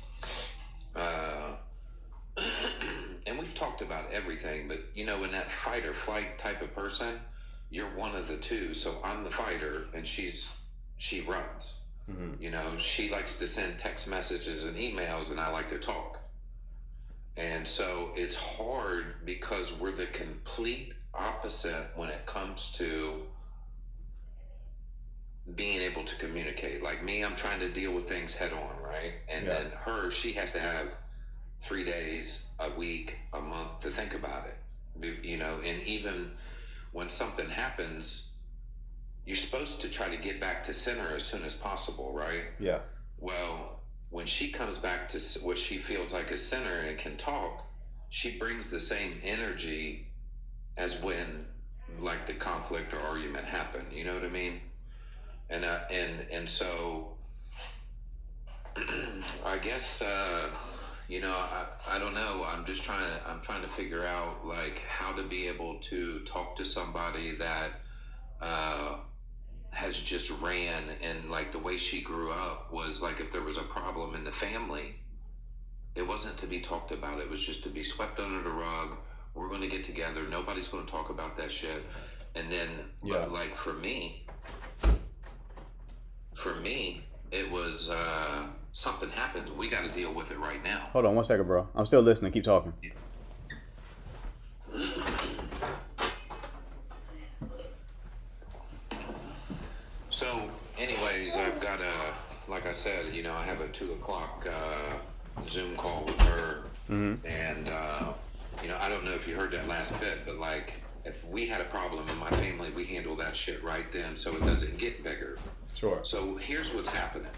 and we've talked about everything, but in that fight or flight type of person, you're one of the two. So I'm the fighter and she runs. You know, she likes to send text messages and emails, and I like to talk. And so it's hard because we're the complete opposite when it comes to being able to communicate. Like me, I'm trying to deal with things head on, right? And
Yeah.
then her, she has to have 3 days, a week, a month to think about it. You know, and even when something happens, you're supposed to try to get back to center as soon as possible, right?
Yeah.
Well, when she comes back to what she feels like is center and can talk, she brings the same energy as when like the conflict or argument happened. You know what I mean? And so I guess you know, I don't know. I'm trying to figure out like how to be able to talk to somebody that has just ran, and like the way she grew up was like if there was a problem in the family, it wasn't to be talked about. It was just to be swept under the rug. We're going to get together. Nobody's going to talk about that shit. And then,
Yeah.
but like for me, it was something happens. We got to deal with it right now.
Hold on 1 second, bro. I'm still listening. Keep talking.
So, anyways, I've got like I said, you know, I have a 2 o'clock Zoom call with her, and you know, I don't know if you heard that last bit, but like, if we had a problem in my family, we handle that shit right then, so it doesn't get bigger.
Sure.
So here's what's happening.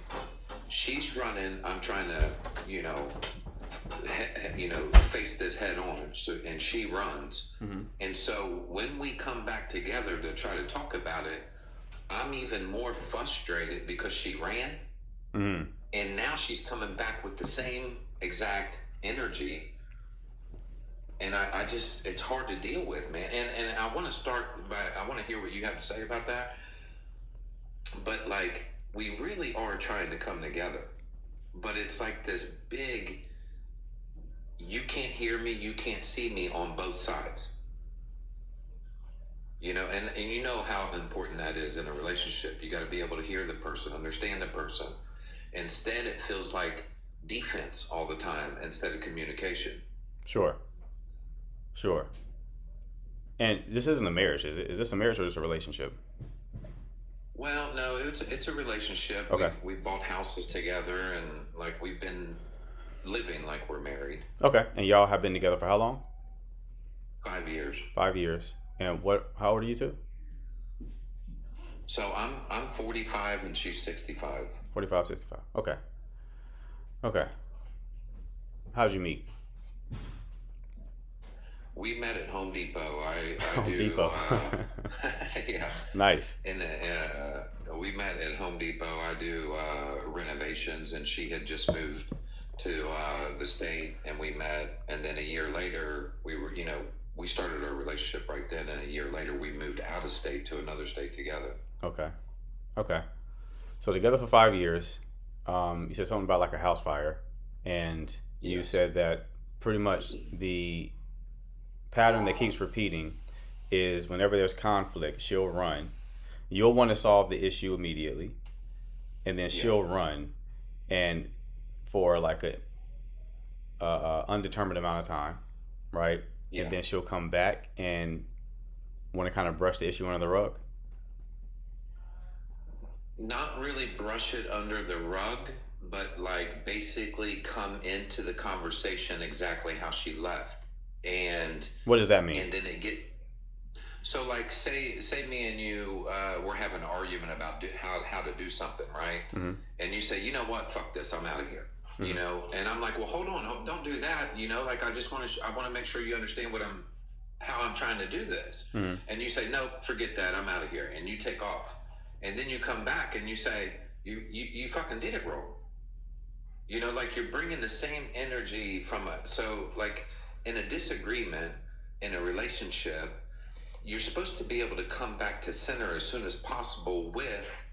She's running. I'm trying to, you know, face this head on. So, and she runs. And so when we come back together to try to talk about it, I'm even more frustrated because she ran, and now she's coming back with the same exact energy. And I just, it's hard to deal with, man. And I want to start by, I want to hear what you have to say about that. But like, we really are trying to come together. But it's like this big, you can't hear me, you can't see me on both sides. You know, and you know how important that is in a relationship. You got to be able to hear the person, understand the person. Instead, it feels like defense all the time instead of communication.
Sure. And this isn't a marriage, is it? Is this a marriage or just a relationship?
Well, no, it's a relationship.
Okay.
We've bought houses together, and like we've been living like we're married.
Okay. And y'all have been together for how long?
5 years.
5 years. And how old are you two?
So I'm 45 and she's 65.
45, 65. Okay. How did you meet?
We met at Home Depot. I
Home
do,
Depot.
yeah.
Nice.
And we met at Home Depot. I do renovations, and she had just moved to the state, and we met. And then a year later, we started our relationship right then. And a year later, we moved out of state to another state together.
Okay. So together for 5 years. You said something about like a house fire, and you said that pretty much the pattern that keeps repeating is whenever there's conflict, she'll run. You'll want to solve the issue immediately, and then she'll run, and for like a undetermined amount of time, right?
Yeah.
And then she'll come back and want to kind of brush the issue under the rug.
Not really brush it under the rug, but like basically come into the conversation exactly how she left. And
What does that mean?
and then so like say me and you we're having an argument about how to do something, right? And you say, you know what, fuck this, I'm out of here. You know, and I'm like, well, hold on, don't do that. You know, like I want to make sure you understand how I'm trying to do this. And you say, no, forget that, I'm out of here, and you take off. And then you come back and you say, you fucking did it wrong. You know, like you're bringing the same energy so like in a disagreement, in a relationship, you're supposed to be able to come back to center as soon as possible with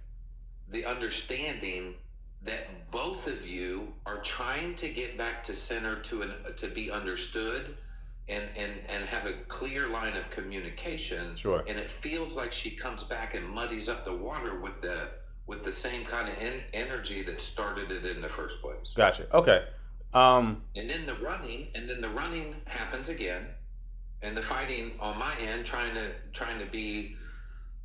the understanding that both of you are trying to get back to center to be understood and have a clear line of communication.
Sure.
And it feels like she comes back and muddies up the water with with the same kind of energy that started it in the first place.
Gotcha. Okay.
And then the running happens again, and the fighting on my end, trying to be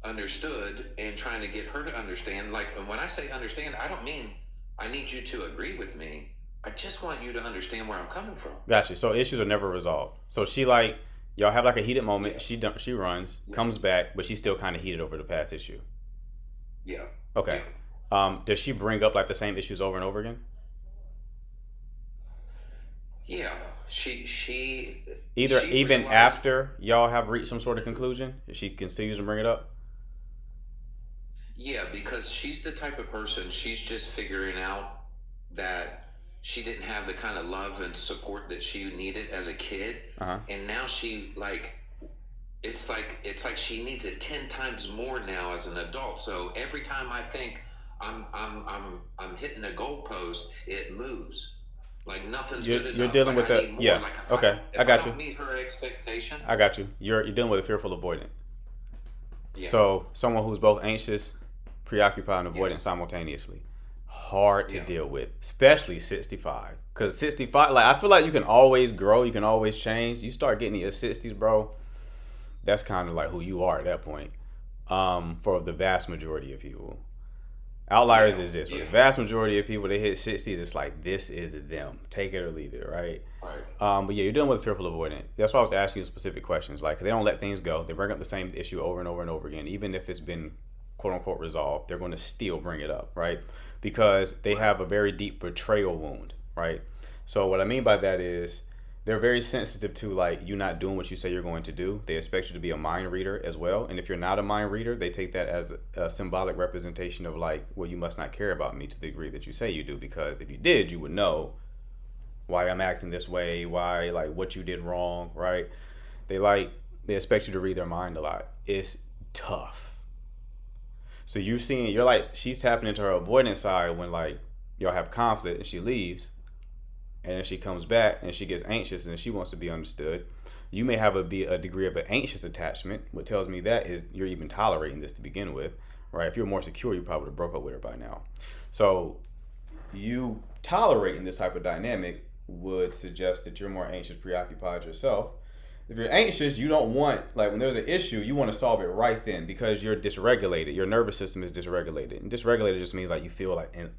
understood and trying to get her to understand. Like, and when I say understand, I don't mean I need you to agree with me. I just want you to understand where I'm coming from.
Gotcha. So issues are never resolved. So she like y'all have like a heated moment.
Yeah.
She runs, comes back, but she's still kind of heated over the past issue.
Yeah.
Okay. Does she bring up like the same issues over and over again?
Yeah. She
Either
she
even
realized-
after y'all have reached some sort of conclusion, she continues to bring it up.
Yeah, because she's the type of person, she's just figuring out that she didn't have the kind of love and support that she needed as a kid.
Uh-huh.
And now she it's like she needs it 10 times more now as an adult. So every time I think I'm hitting a goalpost, it moves. Like nothing's good enough.
You're dealing
Like,
with
I
that.
need more.
Yeah.
Like if
Okay.
if
I got
don't
you.
meet her expectation.
I got you. You're dealing with a fearful avoidant.
Yeah.
So someone who's both anxious, preoccupied, and avoidant
Yes.
simultaneously. Hard to
Yeah.
deal with, especially 65. Because 65, like I feel like you can always grow, you can always change. You start getting in your 60s, bro. That's kind of like who you are at that point. For the vast majority of people. Outliers
Yeah,
exist. But
yeah.
the vast majority of people that hit 60s, it's like this is them. Take it or leave it, right?
Right.
But yeah, you're dealing with a fearful avoidant. That's why I was asking you specific questions. Like, they don't let things go. They bring up the same issue over and over and over again. Even if it's been quote unquote resolved, they're going to still bring it up, right? Because they have a very deep betrayal wound, right? So what I mean by that is they're very sensitive to like you not doing what you say you're going to do. They expect you to be a mind reader as well. And if you're not a mind reader, they take that as a symbolic representation of like, well, you must not care about me to the degree that you say you do. Because if you did, you would know why I'm acting this way, why like what you did wrong, right? They expect you to read their mind a lot. It's tough. So you're like, she's tapping into her avoidance side when like y'all have conflict and she leaves. And then she comes back and she gets anxious and she wants to be understood. You may have a degree of an anxious attachment. What tells me that is you're even tolerating this to begin with, right? If you're more secure, you probably would have broke up with her by now. So you tolerating this type of dynamic would suggest that you're more anxious, preoccupied yourself. If you're anxious, you don't want, like when there's an issue, you want to solve it right then because you're dysregulated. Your nervous system is dysregulated. And dysregulated just means like you feel like an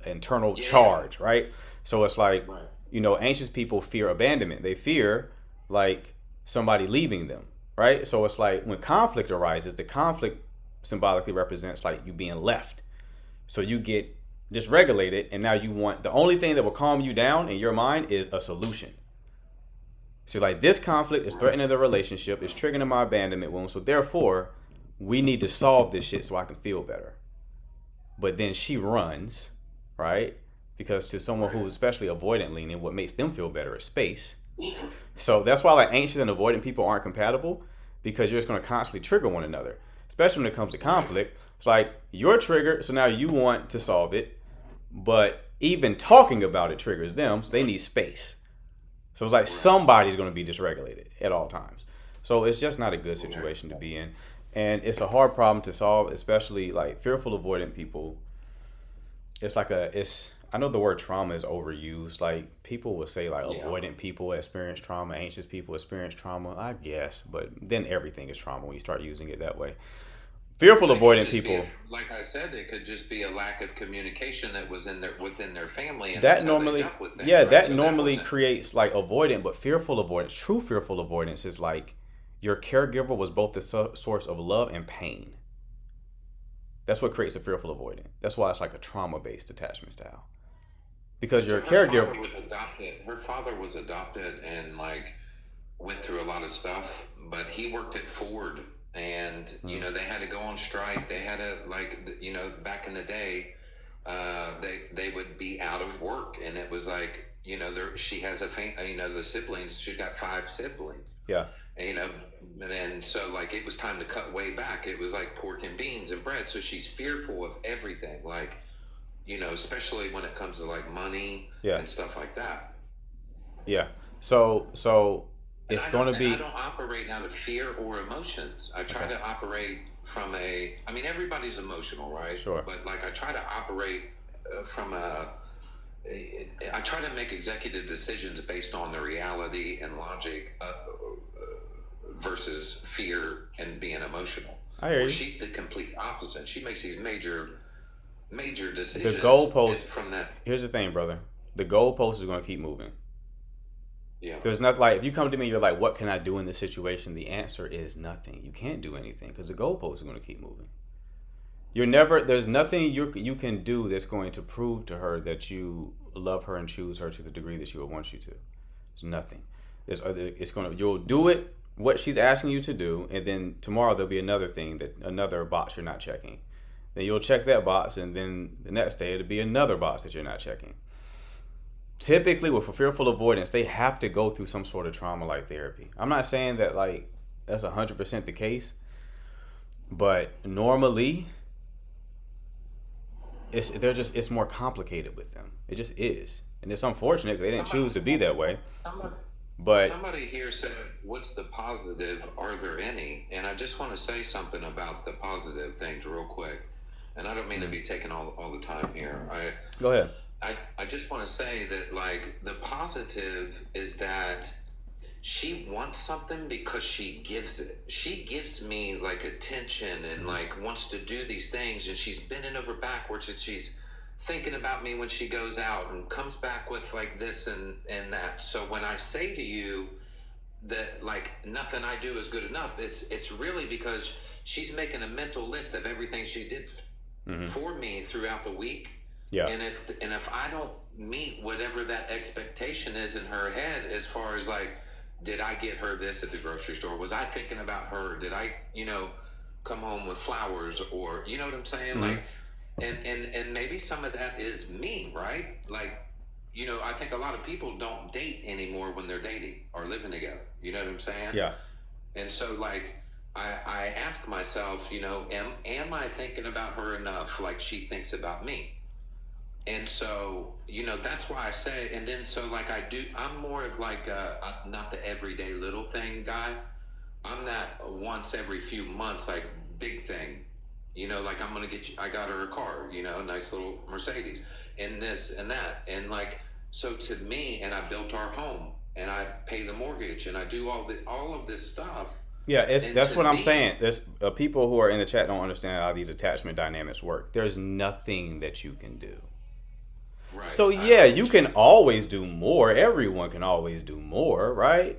internal charge, right? So it's like,
Right.
you know, anxious people fear abandonment. They fear like somebody leaving them, right? So it's like when conflict arises, the conflict symbolically represents like you being left. So you get dysregulated and now you want, the only thing that will calm you down in your mind is a solution. So like this conflict is threatening the relationship, it's triggering my abandonment wound. So therefore, we need to solve this shit so I can feel better. But then she runs, right? Because to someone who's especially avoidant leaning, what makes them feel better is space. So that's why like anxious and avoidant people aren't compatible, because you're just going to constantly trigger one another, especially when it comes to conflict. It's like you're triggered, so now you want to solve it, but even talking about it triggers them, so they need space. So it's like somebody's going to be dysregulated at all times. So it's just not a good situation to be in. And it's a hard problem to solve, especially like fearful avoidant people. I know the word trauma is overused. Like people will say like avoidant people experience trauma, anxious people experience trauma, I guess. But then everything is trauma when you start using it that way. Fearful avoidant people.
Like I said, it could just be a lack of communication that was within their family, and
That
that's how they
normally,
dealt with things,
yeah,
right?
that
So
normally
wasn't-
creates like avoidant, but fearful avoidance, true fearful avoidance is like your caregiver was both the source of love and pain. That's what creates a fearful avoidant. That's why it's like a trauma-based attachment style. Because your caregiver,
Her father was adopted and like went through a lot of stuff, but he worked at Ford, and you know they had to go on strike. They had to back in the day, they would be out of work, and it was like she has the siblings. She's got 5 siblings.
yeah,
And so like it was time to cut way back. It was like pork and beans and bread. So she's fearful of everything, like especially when it comes to like money
Yeah.
and stuff like that.
yeah. So it's
And
going to be,
I don't operate out of fear or emotions. I try to operate I mean, everybody's emotional, right?
Sure.
But like, I try to operate I try to make executive decisions based on the reality and logic versus fear and being emotional.
I hear you.
She's the complete opposite. She makes these major decisions.
The goalpost
from that.
Here's the thing, brother. The goalpost is going to keep moving.
Yeah.
There's nothing like, if you come to me, you're like, what can I do in this situation? The answer is nothing. You can't do anything because the goalpost is going to keep moving. There's nothing you can do that's going to prove to her that you love her and choose her to the degree that she would want you to. There's nothing. You'll do it, what she's asking you to do, and then tomorrow there'll be another box you're not checking. Then you'll check that box, and then the next day it'll be another box that you're not checking. Typically, with fearful avoidance, they have to go through some sort of trauma-like therapy. I'm not saying that like that's 100% the case, but normally it's more complicated with them. It just is, and it's unfortunate they didn't choose to be that way. But
somebody here said, "What's the positive? Are there any?" And I just want to say something about the positive things real quick. And I don't mean to be taking all the time here.
Go ahead.
I just want to say that, like, the positive is that she wants something because she gives it. She gives me like attention and like wants to do these things, and she's bending over backwards and she's thinking about me when she goes out and comes back with like this and that. So when I say to you that like nothing I do is good enough, it's really because she's making a mental list of everything she did for me throughout the week.
Yeah.
And if I don't meet whatever that expectation is in her head, as far as like, did I get her this at the grocery store? Was I thinking about her? Did I, come home with flowers, or you know what I'm saying? Like, and maybe some of that is me, right? Like, I think a lot of people don't date anymore when they're dating or living together. You know what I'm saying?
Yeah.
And so like, I ask myself, am I thinking about her enough like she thinks about me? And so, that's why I say, and then so like I'm more of like not the everyday little thing guy. I'm that once every few months, like big thing, like I'm going to get you, I got her a car, a nice little Mercedes and this and that. And like, so to me, and I built our home and I pay the mortgage and I do all of this stuff.
Yeah, that's what I'm saying. There's people who are in the chat don't understand how these attachment dynamics work. There's nothing that you can do.
Right.
So yeah, you can always do more. Everyone can always do more, right?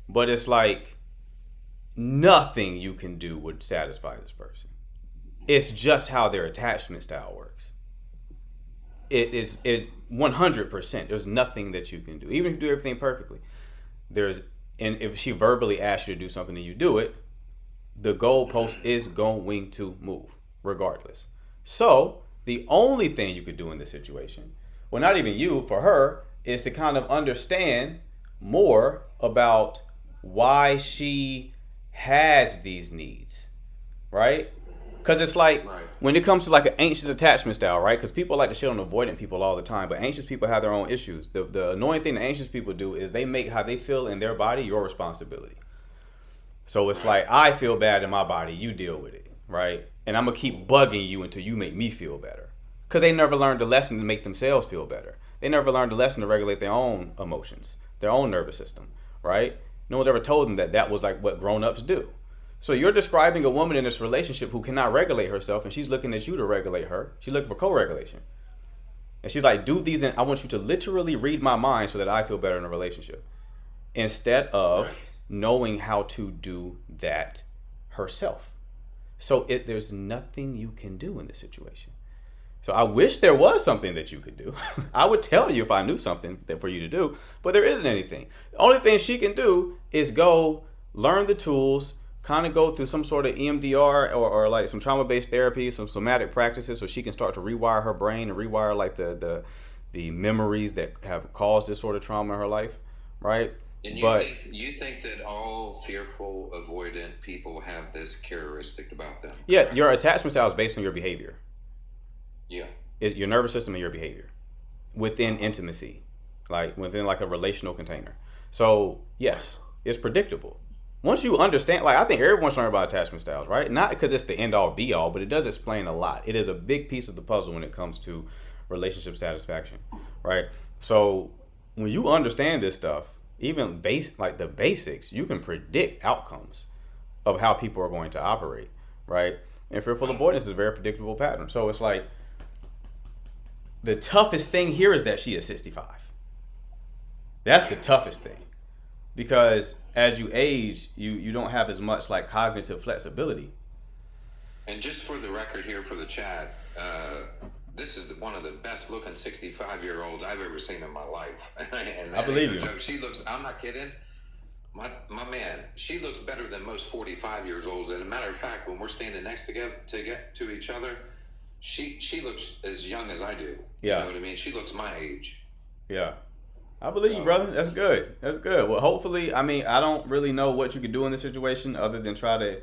But it's like nothing you can do would satisfy this person. It's just how their attachment style works. It's 100%. There's nothing that you can do, even if you do everything perfectly. And if she verbally asks you to do something and you do it, the goalpost is going to move regardless. So the only thing you could do in this situation, well, not even you, for her, is to kind of understand more about why she has these needs, right? Because it's like, when it comes to like an anxious attachment style, right? Because people like to shit on avoidant people all the time, but anxious people have their own issues. The annoying thing that anxious people do is they make how they feel in their body your responsibility. So it's like, I feel bad in my body, you deal with it, right? And I'm going to keep bugging you until you make me feel better. Because they never learned the lesson to make themselves feel better. They never learned the lesson to regulate their own emotions, their own nervous system, right? No one's ever told them that was like what grown-ups do. So you're describing a woman in this relationship who cannot regulate herself, and she's looking at you to regulate her. She's looking for co-regulation. And she's like, do these, and I want you to literally read my mind so that I feel better in a relationship. Instead of knowing how to do that herself. So there's nothing you can do in this situation. So I wish there was something that you could do. I would tell you if I knew something for you to do, but there isn't anything. The only thing she can do is go learn the tools, kind of go through some sort of EMDR or like some trauma-based therapy, some somatic practices, so she can start to rewire her brain and rewire like the memories that have caused this sort of trauma in her life, right?
And you think that all fearful, avoidant people have this characteristic about them?
Yeah, your attachment style is based on your behavior.
Yeah.
Is your nervous system and your behavior within intimacy, like within like a relational container. So yes, it's predictable. once you understand, like I think everyone should learn about attachment styles, right? Not because it's the end all be all, but it does explain a lot. It is a big piece of the puzzle when it comes to relationship satisfaction, right? So when you understand this stuff, even like the basics, you can predict outcomes of how people are going to operate, right? And fearful avoidance is a very predictable pattern. So it's like the toughest thing here is that she is 65. That's the toughest thing. Because as you age, you don't have as much like cognitive flexibility.
And just for the record here for the chat, this is one of the best looking 65-year-olds I've ever seen in my life. And
I believe you.
Joke. She looks, I'm not kidding. My man, she looks better than most 45 years olds. And a matter of fact, when we're standing next to each other, she looks as young as I do.
Yeah.
You know what I mean? She looks my age.
Yeah. I believe you, brother. That's good. That's good. Well, hopefully, I mean, I don't really know what you could do in this situation other than try to,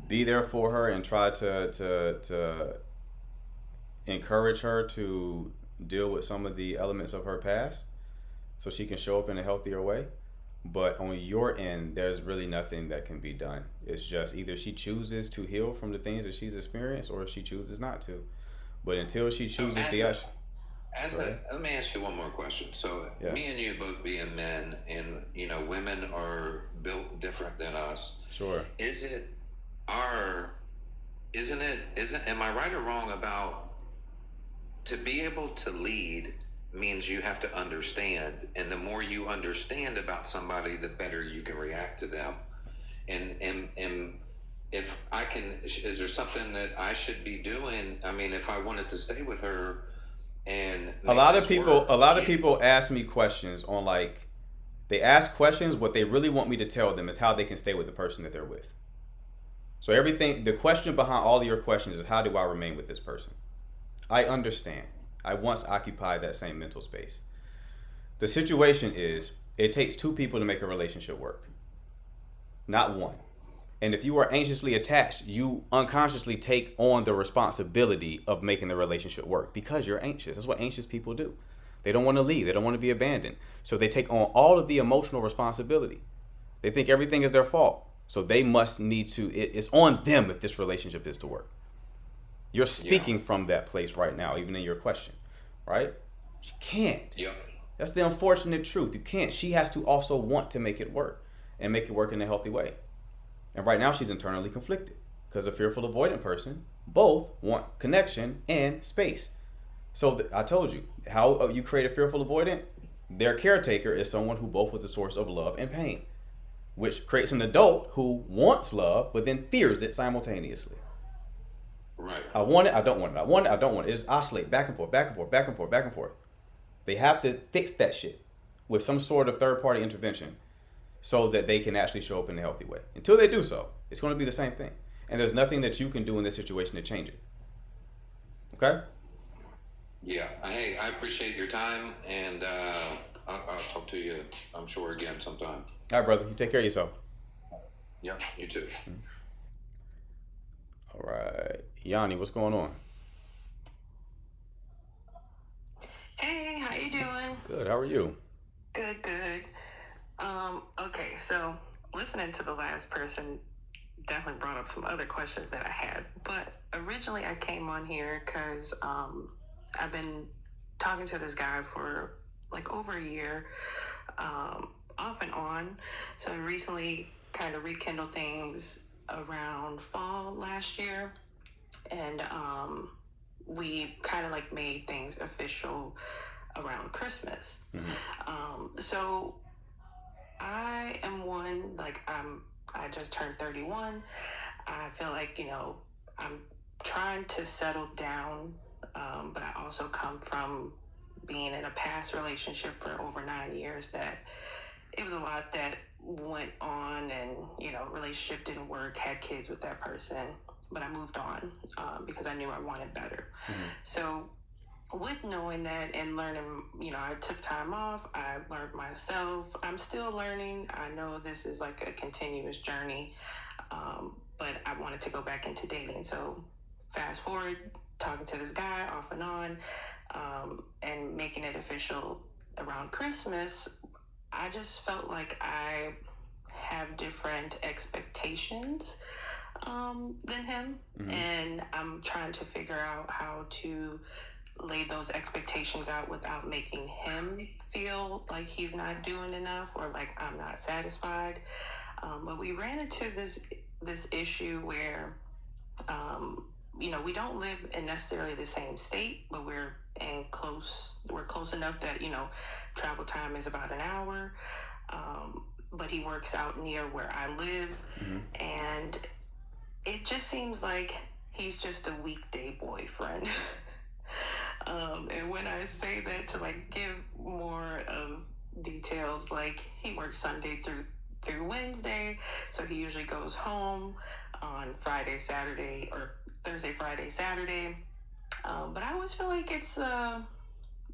be there for her and try to encourage her to deal with some of the elements of her past so she can show up in a healthier way. But on your end, there's really nothing that can be done. It's just either she chooses to heal from the things that she's experienced or she chooses not to. But until she chooses the action.
Let me ask you one more question. So me and you both being men, and women are built different than us.
Sure.
Am I right or wrong about to be able to lead means you have to understand, and the more you understand about somebody, the better you can react to them. And if I can, is there something that I should be doing? I mean, if I wanted to stay with her. And
a lot of people ask me questions on they ask questions. What they really want me to tell them is how they can stay with the person that they're with. So the question behind all of your questions is, how do I remain with this person? I understand. I once occupied that same mental space. The situation is, it takes two people to make a relationship work, not one. And if you are anxiously attached, you unconsciously take on the responsibility of making the relationship work because you're anxious. That's what anxious people do. They don't want to leave. They don't want to be abandoned. So they take on all of the emotional responsibility. They think everything is their fault. So they must need to, it's on them if this relationship is to work. You're speaking from that place right now, even in your question, right? She can't.
Yeah.
That's the unfortunate truth. You can't. She has to also want to make it work and make it work in a healthy way. And right now she's internally conflicted because a fearful avoidant person both want connection and space. So I told you how you create a fearful avoidant. Their caretaker is someone who both was a source of love and pain, which creates an adult who wants love but then fears it simultaneously.
Right.
I want it, I don't want it. I want it, I don't want it. It just oscillate back and forth, back and forth, back and forth, back and forth. They have to fix that shit with some sort of third-party intervention so that they can actually show up in a healthy way. Until they do so, it's going to be the same thing. And there's nothing that you can do in this situation to change it. Okay?
Yeah. Hey, I appreciate your time, and I'll talk to you, I'm sure, again sometime.
All right, brother. You take care of yourself.
Yeah, you too.
All right. Yanni, what's going on?
Hey, how you doing?
Good. How are you?
Good. Okay, so listening to the last person definitely brought up some other questions that I had. But originally I came on here because I've been talking to this guy for over a year, off and on. So I recently kind of rekindled things around fall last year. And we kind of made things official around Christmas.
Mm-hmm.
So I am one, I just turned 31. I feel I'm trying to settle down, but I also come from being in a past relationship for over 9 years that it was a lot that went on, and, relationship didn't work, had kids with that person, but I moved on because I knew I wanted better.
Mm-hmm.
So with knowing that and learning, I took time off, I learned myself. I'm still learning. I know this is a continuous journey, but I wanted to go back into dating. So fast forward, talking to this guy off and on, and making it official around Christmas. I just felt like I have different expectations than him, and I'm trying to figure out how to lay those expectations out without making him feel like he's not doing enough or like I'm not satisfied. But we ran into this issue where we don't live in necessarily the same state, but we're close enough that travel time is about an hour. But he works out near where I live, and it just seems like he's just a weekday boyfriend. And when I say that, to like give more of details, like he works Sunday through Wednesday, so he usually goes home on Friday, Saturday, or Thursday, Friday, Saturday. But I always feel like it's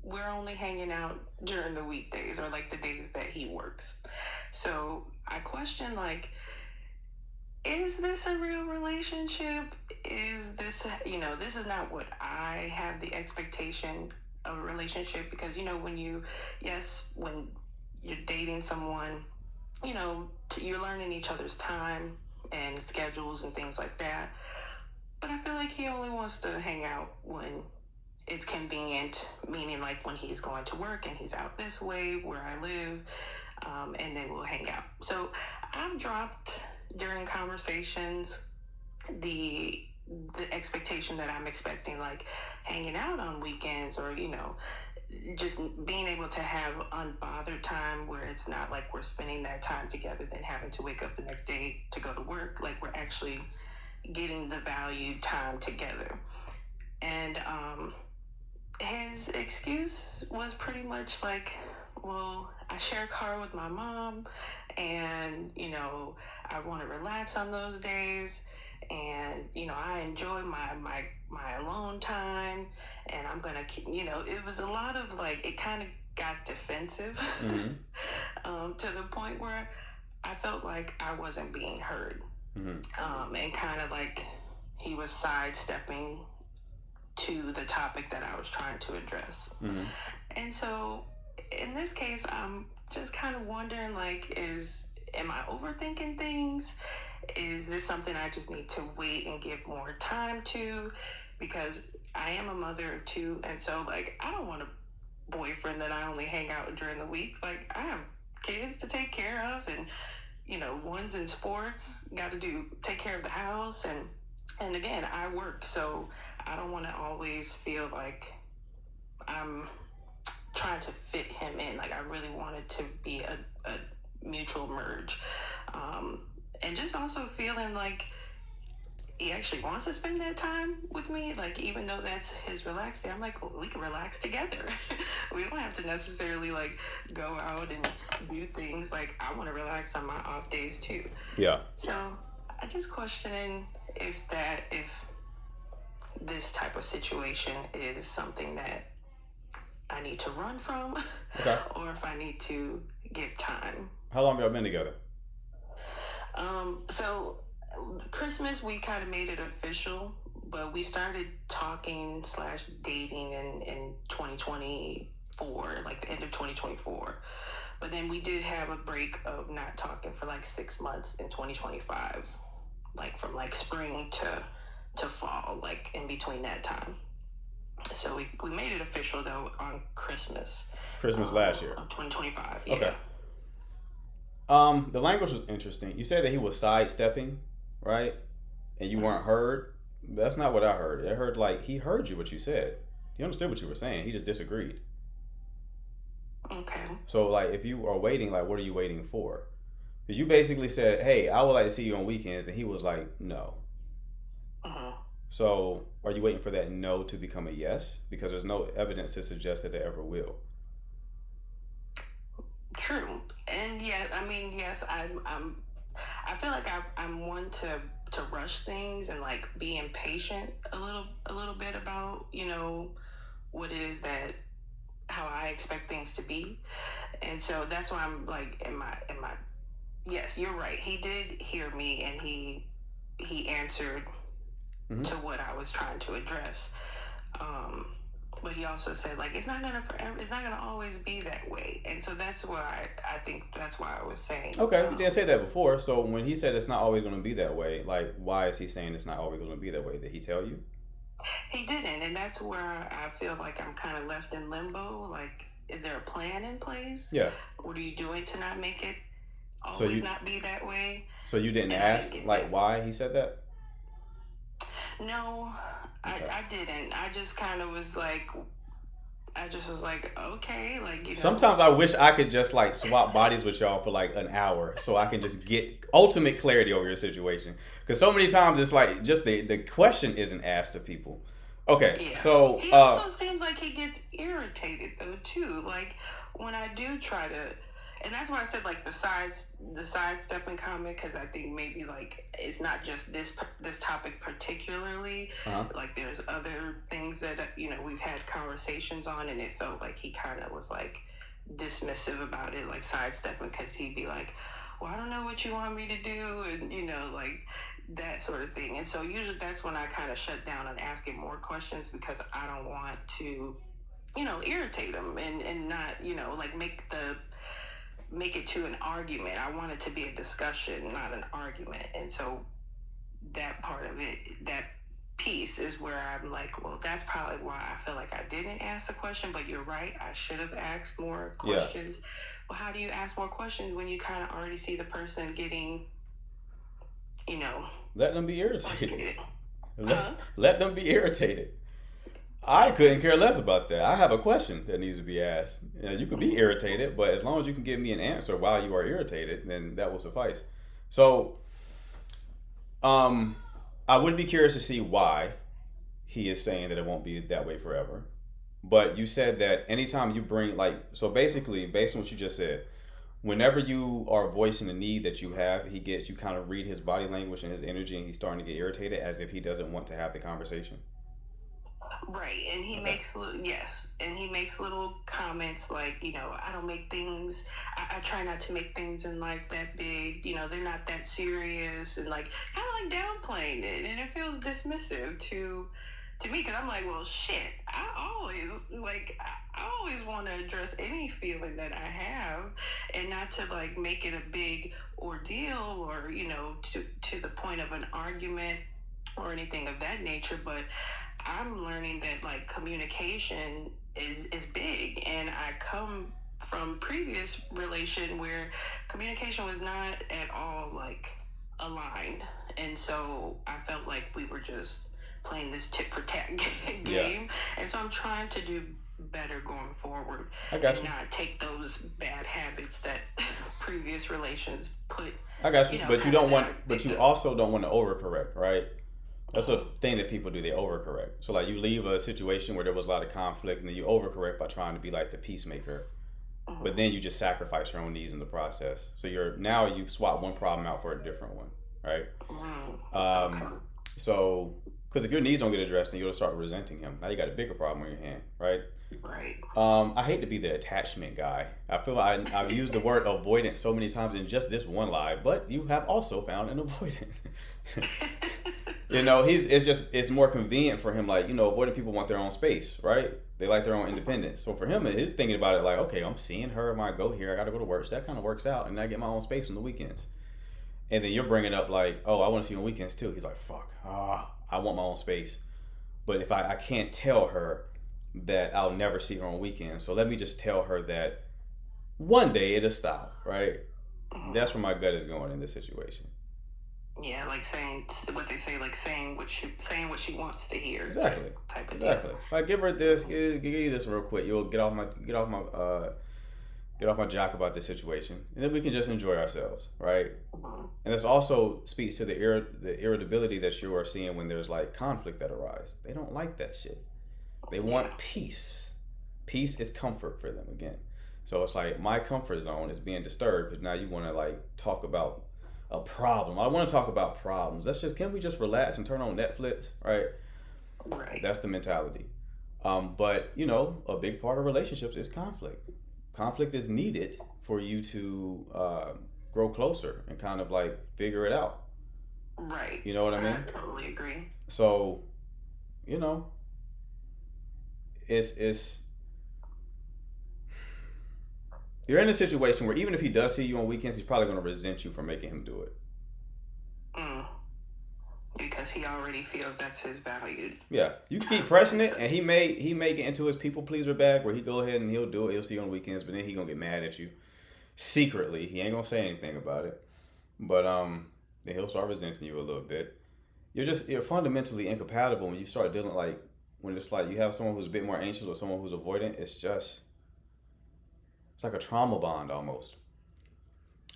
we're only hanging out during the weekdays or like the days that he works. So I question, like, is this a real relationship? Is this, this is not what I have the expectation of a relationship, because, when you're dating someone, you're learning each other's time and schedules and things like that. But I feel like he only wants to hang out when it's convenient, meaning like when he's going to work and he's out this way where I live, and then we'll hang out. So I've dropped during conversations the expectation that I'm expecting, like hanging out on weekends or, just being able to have unbothered time where it's not like we're spending that time together, then having to wake up the next day to go to work. Like we're actually getting the valued time together. And his excuse was pretty much like, well, I share a car with my mom, and I want to relax on those days, and I enjoy my alone time, and I'm gonna keep, it was a lot of like, it kind of got defensive to the point where I felt like I wasn't being heard, and kind of like he was sidestepping to the topic that I was trying to address. And so in this case, I'm just kind of wondering, like, am I overthinking things? Is this something I just need to wait and give more time to? Because I am a mother of two, and so like I don't want a boyfriend that I only hang out during the week. Like I have kids to take care of, and one's in sports, got to take care of the house, and again, I work, so I don't want to always feel like I'm trying to fit him in. Like I really want it to be a mutual merge, and just also feeling like he actually wants to spend that time with me. Like even though that's his relaxed day, I'm like, well, we can relax together. We don't have to necessarily like go out and do things. Like I want to relax on my off days too.
Yeah.
So I just questioning if this type of situation is something that I need to run from, or if I need to give time.
How long have y'all been together?
So Christmas we kind of made it official, but we started talking / dating in 2024, like the end of 2024. But then we did have a break of not talking for like 6 months in 2025, like from like spring to fall, like in between that time. So we made it official though on Christmas
last year
of 2025. Yeah.
Okay. The language was interesting. You said that he was sidestepping, right? And you weren't heard. That's not what I heard. I heard like he heard you, what you said. He understood what you were saying. He just disagreed.
Okay.
So like if you are waiting, like what are you waiting for? Because you basically said, hey, I would like to see you on weekends, and he was like, no. So are you waiting for that no to become a yes? Because there's no evidence to suggest that it ever will.
True. And yeah, I mean, yes, I feel like I'm one to rush things and like be impatient a little bit about, what it is that how I expect things to be. And so that's why I'm like in my yes, you're right. He did hear me, and he answered to what I was trying to address. But but he also said like it's not gonna forever, it's not gonna always be that way, and so that's why I think that's why I was saying.
Okay, you didn't say that before. So when he said it's not always going to be that way, like why is he saying it's not always going to be that way? Did he tell you?
He didn't, and that's where I feel like I'm kind of left in limbo. Like, is there a plan in place?
Yeah.
What are you doing to not make it
So
always
you-
not be that way?
So you didn't
And I
ask
didn't get
like
that.
why he said that?
No,
Okay.
I didn't. I just kind of was like, okay, like, you know.
Sometimes I wish I could just like swap bodies with y'all for like an hour so I can just get ultimate clarity over your situation. Because so many times it's like just the question isn't asked of people. Okay,
Yeah.
so
He also seems like he gets irritated though too. Like when I do try to, and that's why I said like the sidestepping comment, because I think maybe like it's not just this topic particularly.
Uh-huh.
Like there's other things that we've had conversations on, and it felt like he kind of was like dismissive about it, like sidestepping, because he'd be like, well, I don't know what you want me to do, and like that sort of thing. And so usually that's when I kind of shut down on asking more questions, because I don't want to irritate him and not like make it to an argument. I want it to be a discussion, not an argument. And so that part of it, that piece is where I'm like, well, that's probably why I feel like I didn't ask the question, but you're right, I should have asked more questions. Well, how do you ask more questions when you kind of already see the person getting
let them be irritated.
frustrated?
Let them be irritated. I couldn't care less about that. I have a question that needs to be asked. You could be irritated, but as long as you can give me an answer while you are irritated, then that will suffice. So, I would be curious to see why he is saying that it won't be that way forever. But you said that anytime you bring so basically, based on what you just said, whenever you are voicing a need that you have, you kind of read his body language and his energy, and he's starting to get irritated as if he doesn't want to have the conversation.
Right, and he makes little comments like, I don't make things, I try not to make things in life that big, they're not that serious, and like kind of like downplaying it, and it feels dismissive to me, because I'm like, well, shit, I always want to address any feeling that I have, and not to like make it a big ordeal or to the point of an argument or anything of that nature. But I'm learning that like communication is big, and I come from previous relation where communication was not at all like aligned, and so I felt like we were just playing this tit for tat game. And so I'm trying to do better going forward.
I got
and
you.
not take those bad habits that previous relations put.
I got you, but you don't want, but you
picked up.
also don't want to overcorrect, right? That's a thing that people do. They overcorrect. So like you leave a situation where there was a lot of conflict, and then you overcorrect by trying to be like the peacemaker, but then you just sacrifice your own needs in the process. So you've swapped one problem out for a different one, right?
Okay.
So because if your needs don't get addressed, then you'll start resenting him. Now you got a bigger problem on your hand, right?
Right.
I hate to be the attachment guy. I feel like I've used the word avoidant so many times in just this one live, but you have also found an avoidant. It's more convenient for him. Like, avoidant people want their own space, right? They like their own independence. So for him, he's thinking about it like, okay, I'm seeing her when I go here. I got to go to work. So that kind of works out. And I get my own space on the weekends. And then you're bringing up like, oh, I want to see you on weekends too. He's like, fuck, I want my own space. But if I can't tell her that I'll never see her on weekends, so let me just tell her that one day it'll stop, right? That's where my gut is going in this situation.
Yeah, like saying what they say, like saying what she wants to hear.
Exactly.
Type of
Exactly. Like give her this, give you this real quick. You'll get off my jock about this situation, and then we can just enjoy ourselves, right? And this also speaks to the irritability that you are seeing when there's like conflict that arises. They don't like that shit. They want peace. Peace is comfort for them again. So it's like my comfort zone is being disturbed because now you want to like talk about a problem. I want to talk about problems. Can we just relax and turn on Netflix, right?
Right.
That's the mentality. But a big part of relationships is conflict. Conflict is needed for you to grow closer and kind of like figure it out.
Right.
You know what I mean?
I totally agree.
So, it's you're in a situation where even if he does see you on weekends, he's probably going to resent you for making him do it.
Because he already feels that's his value.
Yeah, you keep pressing it, and he may get into his people pleaser bag where he go ahead and he'll do it. He'll see you on weekends, but then he gonna get mad at you secretly. He ain't gonna say anything about it, but then he'll start resenting you a little bit. You're fundamentally incompatible when you start dealing when it's like you have someone who's a bit more anxious or someone who's avoidant. It's like a trauma bond almost,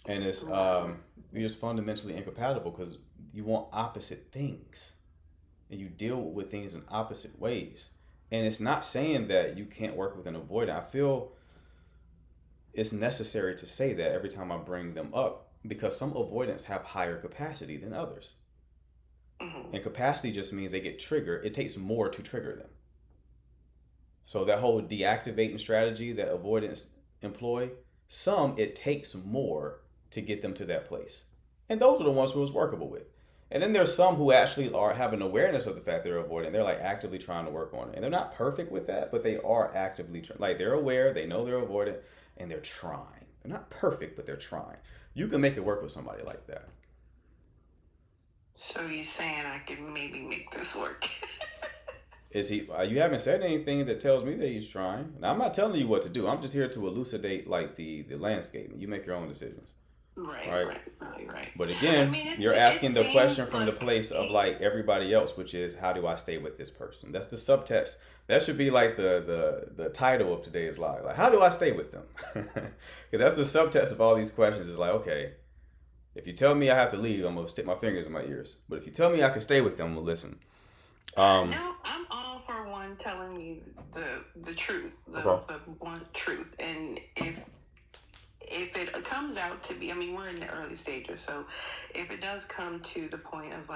and it's you're just fundamentally incompatible because you want opposite things and you deal with things in opposite ways. And it's not saying that you can't work with an avoidant. I feel it's necessary to say that every time I bring them up because some avoidants have higher capacity than others. And capacity just means they get triggered. It takes more to trigger them. So that whole deactivating strategy that avoidants employ, it takes more to get them to that place. And those are the ones who it's workable with. And then there's some who actually have an awareness of the fact they're avoidant. They're actively trying to work on it. And they're not perfect with that, but they are actively they're aware, they know they're avoidant, and they're trying. They're not perfect, but they're trying. You can make it work with somebody like that.
So you're saying I can maybe make this work?
Is he? You haven't said anything that tells me that he's trying. Now, I'm not telling you what to do. I'm just here to elucidate the landscape. You make your own decisions.
Right.
But again, you're asking the question from the place of everybody else, which is how do I stay with this person? That's the subtext. That should be the title of today's live. How do I stay with them? Because that's the subtext of all these questions. Is okay, if you tell me I have to leave, I'm gonna stick my fingers in my ears. But if you tell me I can stay with them, we'll listen.
No, I'm all for one telling me the truth, the one truth, and if it comes out to be, we're in the early stages, so if it does come to the point of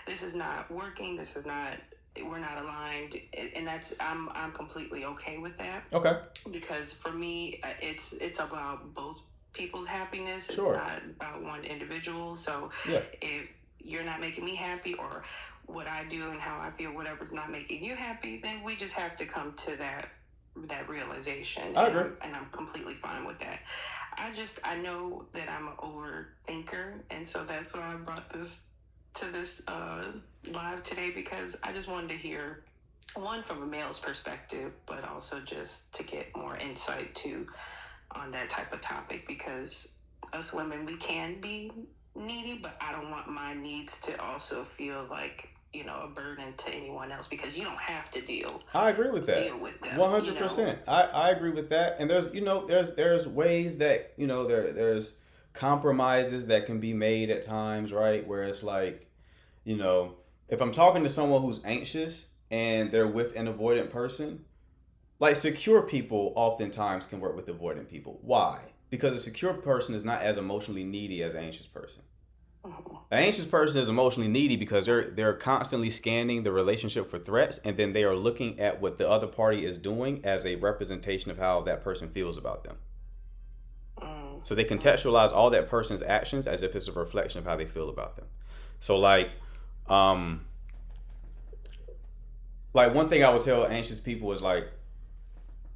this is not working, we're not aligned, and I'm completely okay with that.
Okay.
Because for me, it's about both people's happiness.
Sure.
It's not about one individual. So if you're not making me happy, or what I do and how I feel, whatever's not making you happy, then we just have to come to that realization.
I agree.
And I'm completely fine with that. I know that I'm an overthinker, and so that's why I brought this to this live today, because I just wanted to hear one from a male's perspective, but also just to get more insight too on that type of topic, because us women, we can be needy, but I don't want my needs to also feel like a burden to anyone else, because you don't have to deal.
I agree with that.
Deal with them,
100%. I agree with that. And there's there's ways that there's compromises that can be made at times, right? Where it's if I'm talking to someone who's anxious and they're with an avoidant person, secure people oftentimes can work with avoidant people. Why? Because a secure person is not as emotionally needy as an anxious person. An anxious person is emotionally needy because they're constantly scanning the relationship for threats, and then they are looking at what the other party is doing as a representation of how that person feels about them. So they contextualize all that person's actions as if it's a reflection of how they feel about them. So one thing I would tell anxious people is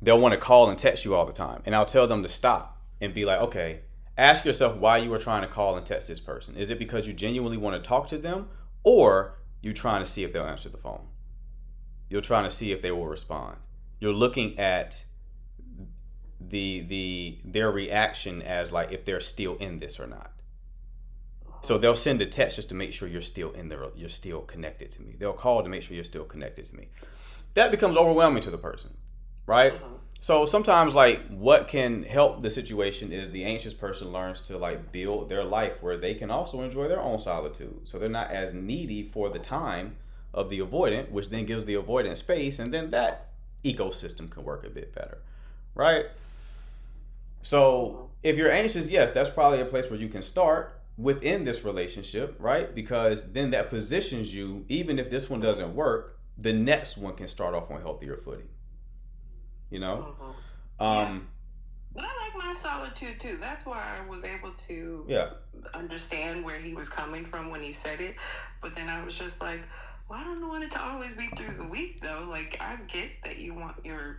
they'll want to call and text you all the time, and I'll tell them to stop and be okay, ask yourself why you were trying to call and text this person. Is it because you genuinely want to talk to them, or you trying to see if they'll answer the phone? You're trying to see if they will respond. You're looking at their reaction as if they're still in this or not. So they'll send a text just to make sure you're still in there, you're still connected to me. They'll call to make sure you're still connected to me. That becomes overwhelming to the person, right? So sometimes what can help the situation is the anxious person learns to build their life where they can also enjoy their own solitude. So they're not as needy for the time of the avoidant, which then gives the avoidant space, and then that ecosystem can work a bit better, right? So if you're anxious, yes, that's probably a place where you can start within this relationship, right? Because then that positions you, even if this one doesn't work, the next one can start off on healthier footing.
But I like my solitude too. That's why I was able to understand where he was coming from when he said it. But then I was just Well, I don't want it to always be through the week, though. Like, I get that you want your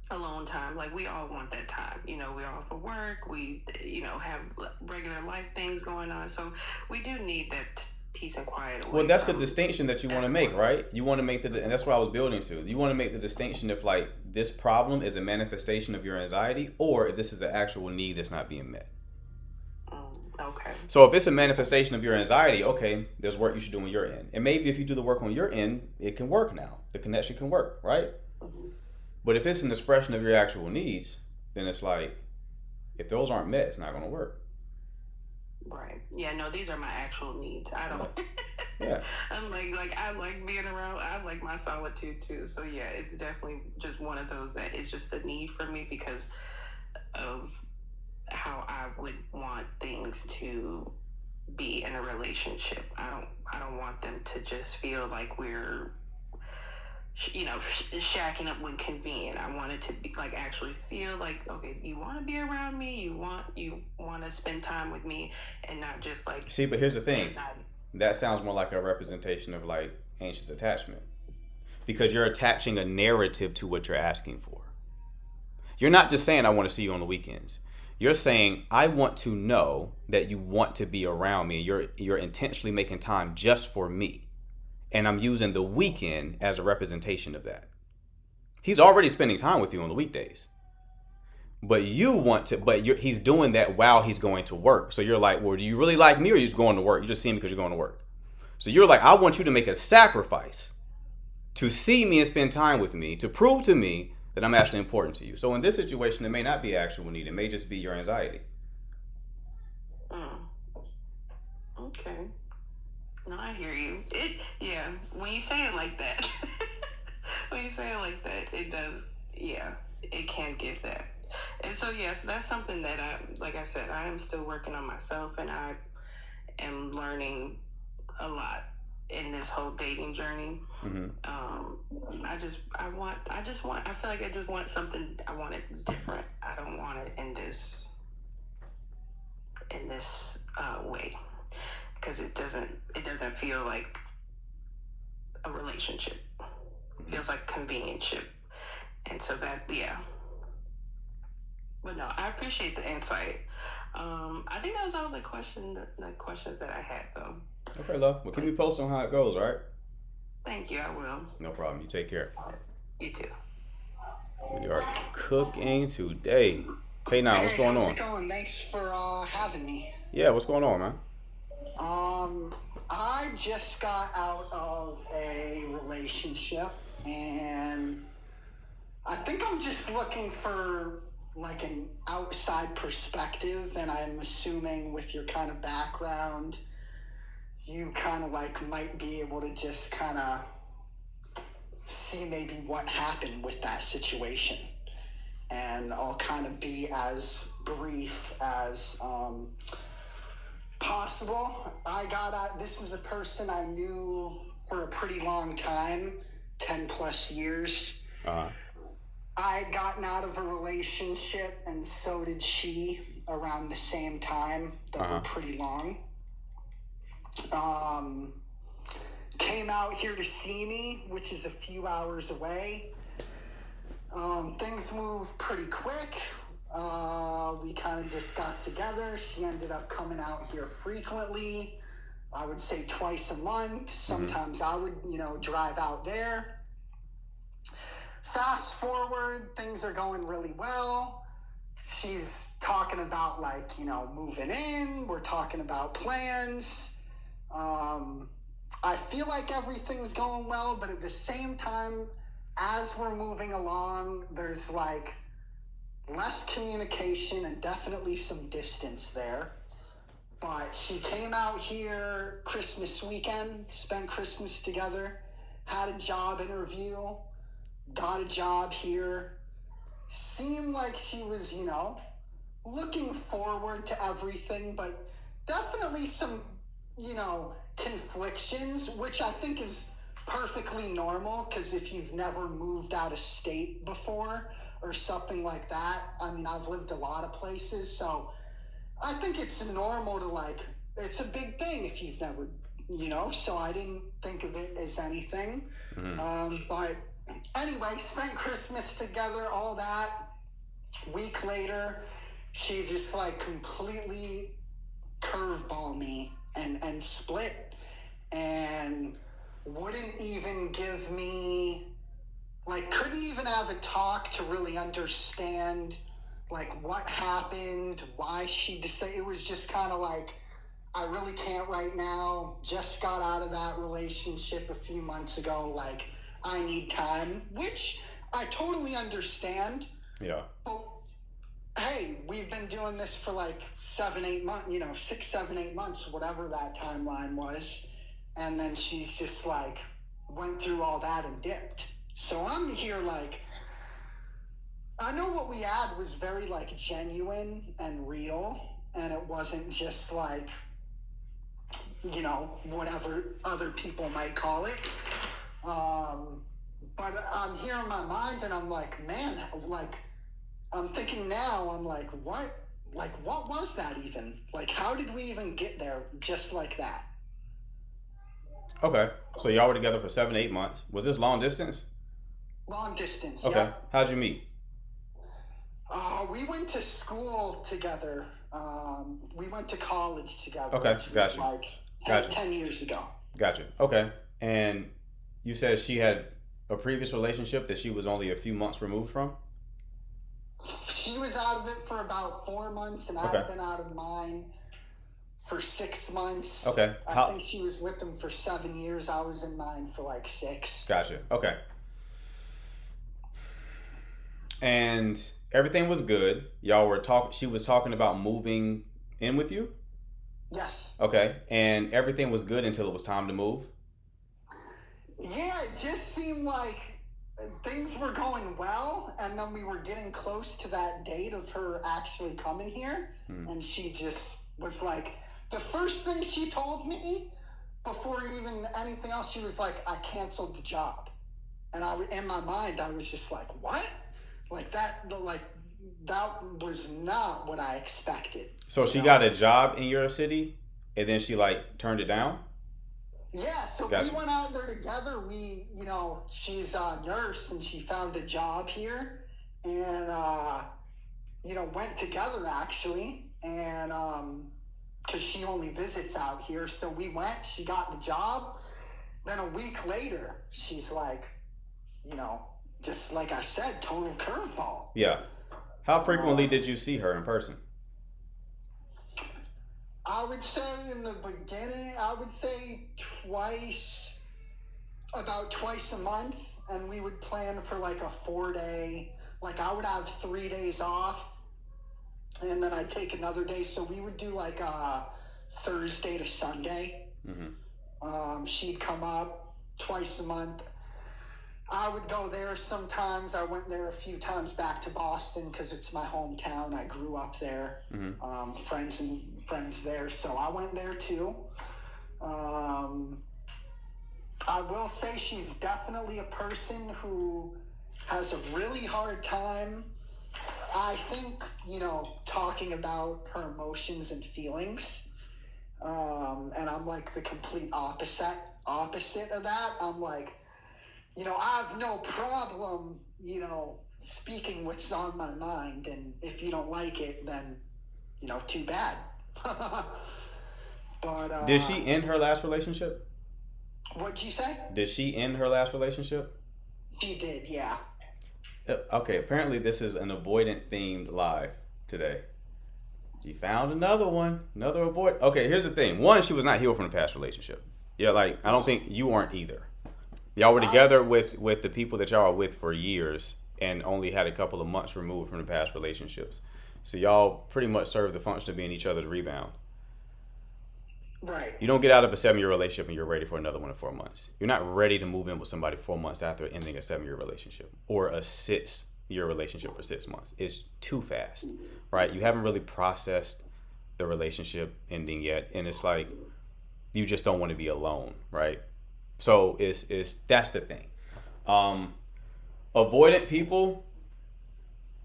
alone time. Like, we all want that time. You know, we're off of work. We, you know, have regular life things going on. So we do need that peace and quiet.
Well, that's the distinction that you want to make, right? You want to make and that's what I was building to. You want to make the distinction if, like, this problem is a manifestation of your anxiety, or if this is an actual need that's not being met.
Okay.
So if it's a manifestation of your anxiety, okay, there's work you should do on your end. And maybe if you do the work on your end, it can work now. The connection can work, right?
Mm-hmm.
But if it's an expression of your actual needs, then it's like, if those aren't met, it's not going to work.
Right. Yeah, no, these are my actual needs. I don't.
Yeah.
I'm like, I like being around. I like my solitude too. So yeah, it's definitely just one of those that is just a need for me because of how I would want things to be in a relationship. I don't want them to just feel like we're, you know, shacking up when convenient. I want it to be like actually feel like, okay, you want to be around me, you want to spend time with me, and not just like.
See, but here's the thing. That sounds more like a representation of like anxious attachment, because you're attaching a narrative to what you're asking for. You're not just saying I want to see you on the weekends. You're saying I want to know that you want to be around me. You're intentionally making time just for me. And I'm using the weekend as a representation of that. He's already spending time with you on the weekdays. But you want to, he's doing that while he's going to work. So you're like, well, do you really like me, or are you just going to work? You just see me because you're going to work. So you're like, I want you to make a sacrifice to see me and spend time with me, to prove to me that I'm actually important to you. So in this situation, it may not be actual need. It may just be your anxiety.
Okay. No, I hear you. Yeah, when you say it like that, it does, yeah, it can give that. And so, yes, that's something that like I said, I am still working on myself, and I am learning a lot in this whole dating journey.
Mm-hmm.
I feel like I just want something, I want it different. I don't want it in this way. Because it doesn't feel like a relationship. It feels like convenience-ship. And so that, yeah. But no, I appreciate the insight. I think that was all the questions that I had, though.
Okay, love. Well, keep me posted on how it goes, all right?
Thank you, I will.
No problem. You take care.
You too.
We are cooking today. Hey, now, what's going
how's
on?
it going? Thanks for having me.
Yeah, what's going on, man?
I just got out of a relationship, and I think I'm just looking for like an outside perspective, and I'm assuming with your kind of background, you kind of like might be able to just kind of see maybe what happened with that situation. And I'll kind of be as brief as possible. This is a person I knew for a pretty long time, 10 plus years. I had gotten out of a relationship, and so did she, around the same time that were pretty long. Came out here to see me, which is a few hours away. Things moved pretty quick. We kind of just got together. She ended up coming out here frequently. I would say twice a month. Sometimes I would, drive out there. Fast forward, things are going really well. She's talking about moving in. We're talking about plans. I feel like everything's going well, but at the same time, as we're moving along, there's less communication and definitely some distance there. But she came out here Christmas weekend, spent Christmas together, had a job interview, got a job here. Seemed like she was, looking forward to everything, but definitely some, conflictions, which I think is perfectly normal, because if you've never moved out of state before or something like that, I've lived a lot of places, so I think it's normal to it's a big thing if you've never so I didn't think of it as anything. But anyway, spent Christmas together, all that. Week later, she just like completely curveball me and split, and wouldn't even give me, like, couldn't even have a talk to really understand like what happened, why she decided. It was just kind of like, I really can't right now, just got out of that relationship a few months ago, like I need time, which I totally understand.
Yeah.
But hey, we've been doing this for like 7-8 months, 6, 7, 8 months, whatever that timeline was. And then she's just like went through all that and dipped. So I'm here like, I know what we had was very like genuine and real, and it wasn't just like, whatever other people might call it. But I'm here in my mind and I'm like, man, like, I'm thinking now, I'm like, what was that even? Like, how did we even get there just like that?
Okay. So y'all were together for 7-8 months. Was this long distance?
Long distance,
Okay.
yeah.
How'd you meet?
We went to school together. We went to college together.
Okay,
which was
gotcha.
like
Gotcha.
10 years ago.
Gotcha. Okay. And you said she had a previous relationship that she was only a few months removed from?
She was out of it for about 4 months, and
Okay.
I've been out of mine for 6 months.
Okay.
I think she was with him for 7 years. I was in mine for like 6.
Gotcha. Okay. And everything was good. Y'all were she was talking about moving in with you?
Yes.
Okay. And everything was good until it was time to move?
Yeah, it just seemed like things were going well, and then we were getting close to that date of her actually coming here, and she just was like, the first thing she told me before even anything else, she was like, I canceled the job. And in my mind, I was just like, what? That was not what I expected.
So she got a job in your city and then she like turned it down?
Yeah, so
Gotcha.
we went out there together. We, she's a nurse and she found a job here, and, went together actually. And, cause she only visits out here. So we went, she got the job. Then a week later, she's like, just like I said, total curveball.
Yeah. How frequently did you see her in person?
I would say in the beginning, about twice a month, and we would plan for like a 4-day, like I would have 3 days off, and then I'd take another day, so we would do like a Thursday to Sunday. She'd come up twice a month. I would go there sometimes. I went there a few times back to Boston because it's my hometown. I grew up there. Friends there, so I went there too. I will say she's definitely a person who has a really hard time, I think, talking about her emotions and feelings. And I'm like the complete opposite of that. I'm like, I have no problem, speaking what's on my mind. And if you don't like it, then, too bad. But
Did she end her last relationship?
What'd you say?
Did she end her last relationship?
She did, yeah.
Okay, apparently this is an avoidant themed live today. She found another one, another avoid. Okay, here's the thing. One, she was not healed from the past relationship. Yeah, like I don't think you weren't either. Y'all were together with the people that y'all are with for years and only had a couple of months removed from the past relationships. So y'all pretty much serve the function of being each other's rebound.
Right.
You don't get out of a 7-year relationship and you're ready for another one in 4 months. You're not ready to move in with somebody 4 months after ending a 7-year relationship or a 6-year relationship for 6 months. It's too fast, right? You haven't really processed the relationship ending yet, and it's like you just don't want to be alone, right? So it's that's the thing. Avoidant people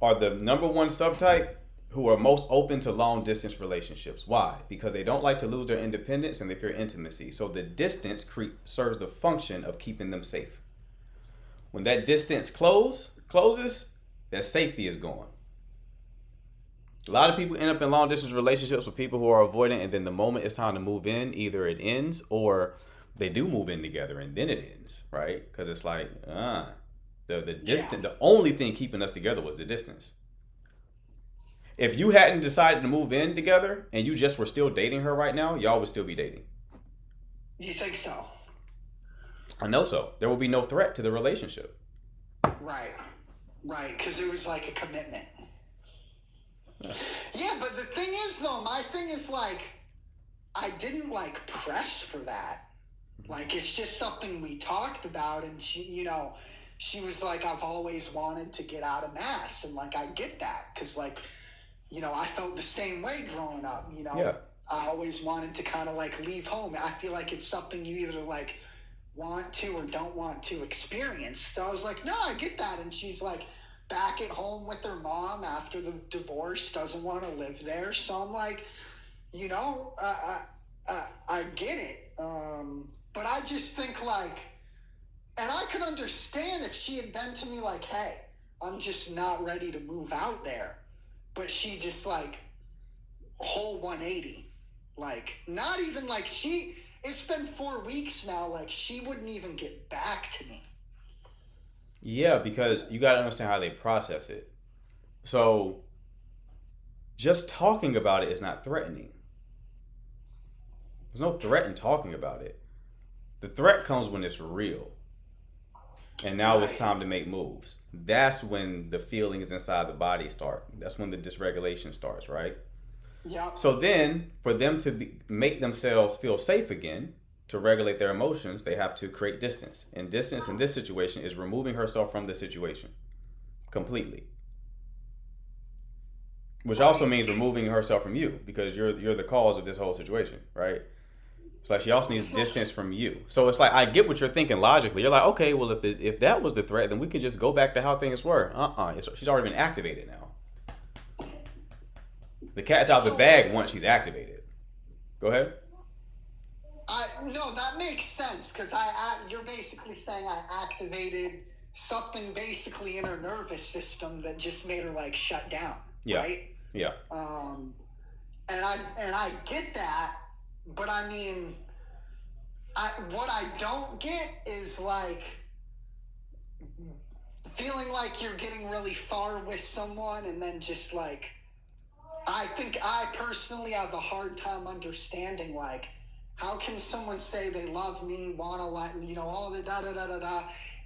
are the number one subtype who are most open to long distance relationships. Why? Because they don't like to lose their independence and they fear intimacy. So the distance serves the function of keeping them safe. When that distance closes, that safety is gone. A lot of people end up in long distance relationships with people who are avoidant, and then the moment it's time to move in, either it ends or they do move in together and then it ends, right? Because it's like, the distance, the only thing keeping us together was the distance. If you hadn't decided to move in together and you just were still dating her right now, y'all would still be dating.
You think so?
I know so. There will be no threat to the relationship.
Right. Because it was like a commitment. Yeah, but the thing is, though, my thing is like, I didn't like press for that. Like, it's just something we talked about, and she was like, I've always wanted to get out of Mass, and like, I get that, because like, I felt the same way growing up,
Yeah.
I always wanted to kind of like leave home. I feel like it's something you either like want to or don't want to experience. So I was like, no, I get that. And she's like back at home with her mom after the divorce, doesn't want to live there. So I'm like, I get it. But I just think like, and I could understand if she had been to me like, hey, I'm just not ready to move out there. But she just like whole 180, like not even like it's been 4 weeks now. Like she wouldn't even get back to me.
Yeah, because you got to understand how they process it. So just talking about it is not threatening. There's no threat in talking about it. The threat comes when it's real. And now it's time to make moves. That's when the feelings inside the body start. That's when the dysregulation starts, right?
Yeah.
So then, for them to make themselves feel safe again, to regulate their emotions, they have to create distance. And distance in this situation is removing herself from the situation completely. Which also means removing herself from you, because you're the cause of this whole situation, right? It's like she also needs distance from you. So it's like, I get what you're thinking logically. You're like, okay, well, if that was the threat, then we could just go back to how things were. She's already been activated now. The cat's out the bag once she's activated. Go ahead.
No, that makes sense, because you're basically saying I activated something basically in her nervous system that just made her like shut down.
Yeah.
Right?
Yeah.
And I get that. But I mean, what I don't get is like feeling like you're getting really far with someone and then just like, I think I personally have a hard time understanding like, how can someone say they love me, want to like, all the da-da-da-da-da,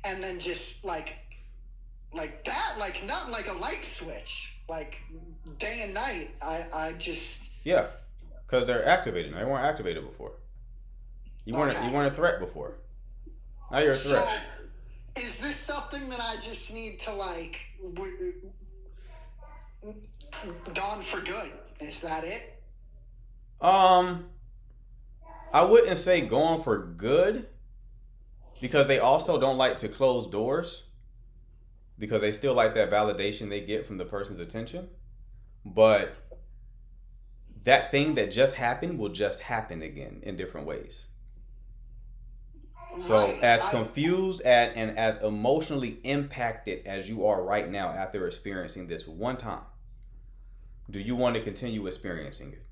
and then just like that, like not like a light switch, like day and night. I just...
Yeah. Because they're activated. They weren't activated before. You weren't a threat before. Now you're a threat.
So, is this something that I just need to like gone for good? Is that it?
I wouldn't say gone for good, because they also don't like to close doors, because they still like that validation they get from the person's attention. But that thing that just happened will just happen again in different ways. So as confused and as emotionally impacted as you are right now after experiencing this one time, do you want to continue experiencing it?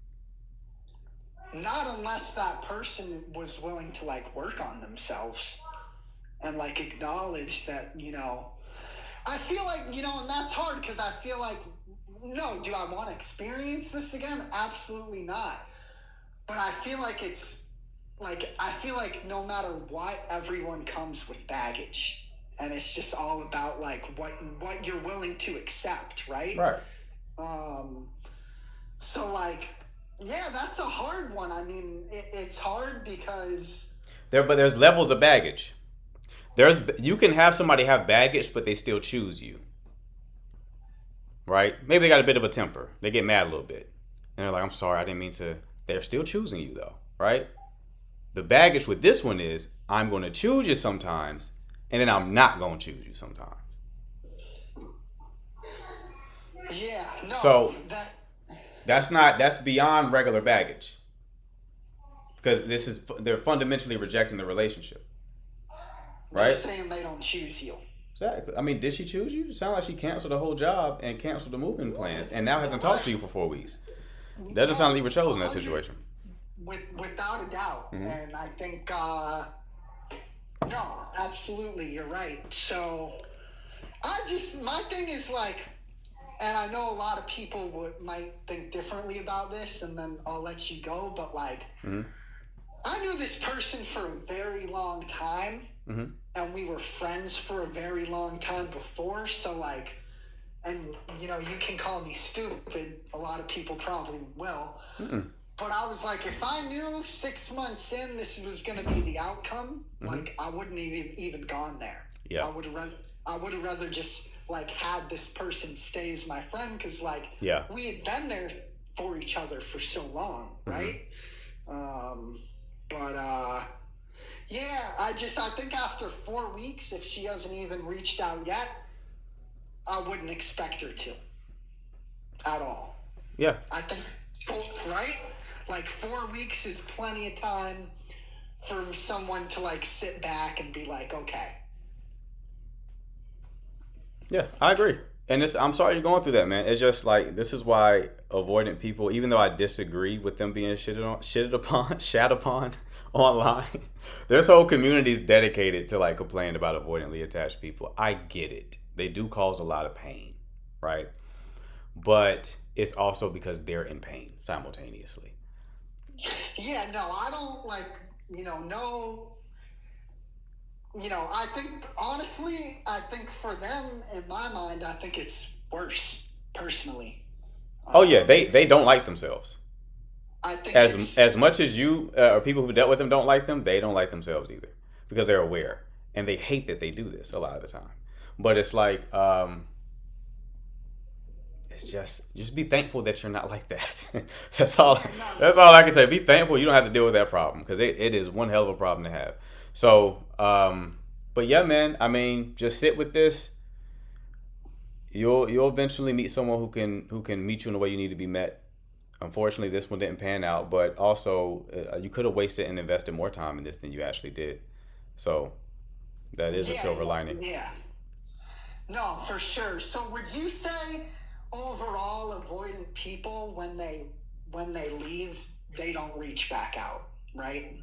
Not unless that person was willing to like work on themselves and like acknowledge that, I feel like, and that's hard, because I feel like, no, do I want to experience this again? Absolutely not. But I feel like it's like, I feel like no matter what, everyone comes with baggage, and it's just all about like what you're willing to accept, right?
Right.
So like, yeah, that's a hard one. I mean, it's hard because
there's levels of baggage. You can have somebody have baggage, but they still choose you. Right? Maybe they got a bit of a temper. They get mad a little bit. And they're like, I'm sorry, I didn't mean to. They're still choosing you though, right? The baggage with this one is, I'm going to choose you sometimes, and then I'm not going to choose you sometimes.
Yeah. No.
So That's beyond regular baggage. Because they're fundamentally rejecting the relationship. Right?
Just saying they don't choose you.
Exactly. I mean, did she choose you? It sounded like she canceled the whole job and canceled the moving plans and now hasn't talked to you for 4 weeks. Doesn't sound like you were chosen in that situation.
Without a doubt. And I think, no, absolutely, you're right. So, my thing is like, and I know a lot of people might think differently about this, and then I'll let you go, but like, I knew this person for a very long time, and we were friends for a very long time before, so like, and you know, you can call me stupid, a lot of people probably will, but I was like, if I knew 6 months in this was going to be the outcome, like, I wouldn't even gone there.
Yeah.
I would have rather just like had this person stay as my friend, because like, we had been there for each other for so long, right? Yeah, I think after 4 weeks, if she hasn't even reached out yet, I wouldn't expect her to at all.
Yeah.
I think, right? Like 4 weeks is plenty of time for someone to like sit back and be like, okay.
Yeah, I agree. And I'm sorry you're going through that, man. It's just like, this is why avoidant people, even though I disagree with them being shitted upon online, there's whole communities dedicated to like complaining about avoidantly attached people. I get it. They do cause a lot of pain, right? But it's also because they're in pain simultaneously.
Yeah, no, I don't like, I think, honestly, for them, in my mind, I think it's worse, personally.
Oh, yeah, they don't like themselves.
I think
as much as you or people who dealt with them don't like them, they don't like themselves either, because they're aware and they hate that they do this a lot of the time. But it's like, it's just be thankful that you're not like that. That's all I can tell you. Be thankful you don't have to deal with that problem, because it is one hell of a problem to have. So, but yeah, man, I mean, just sit with this. You'll eventually meet someone who can meet you in the way you need to be met. Unfortunately, this one didn't pan out, but also you could have wasted and invested more time in this than you actually did. So that is a silver lining.
Yeah. No, for sure. So would you say overall avoidant people, when they leave, they don't reach back out, right?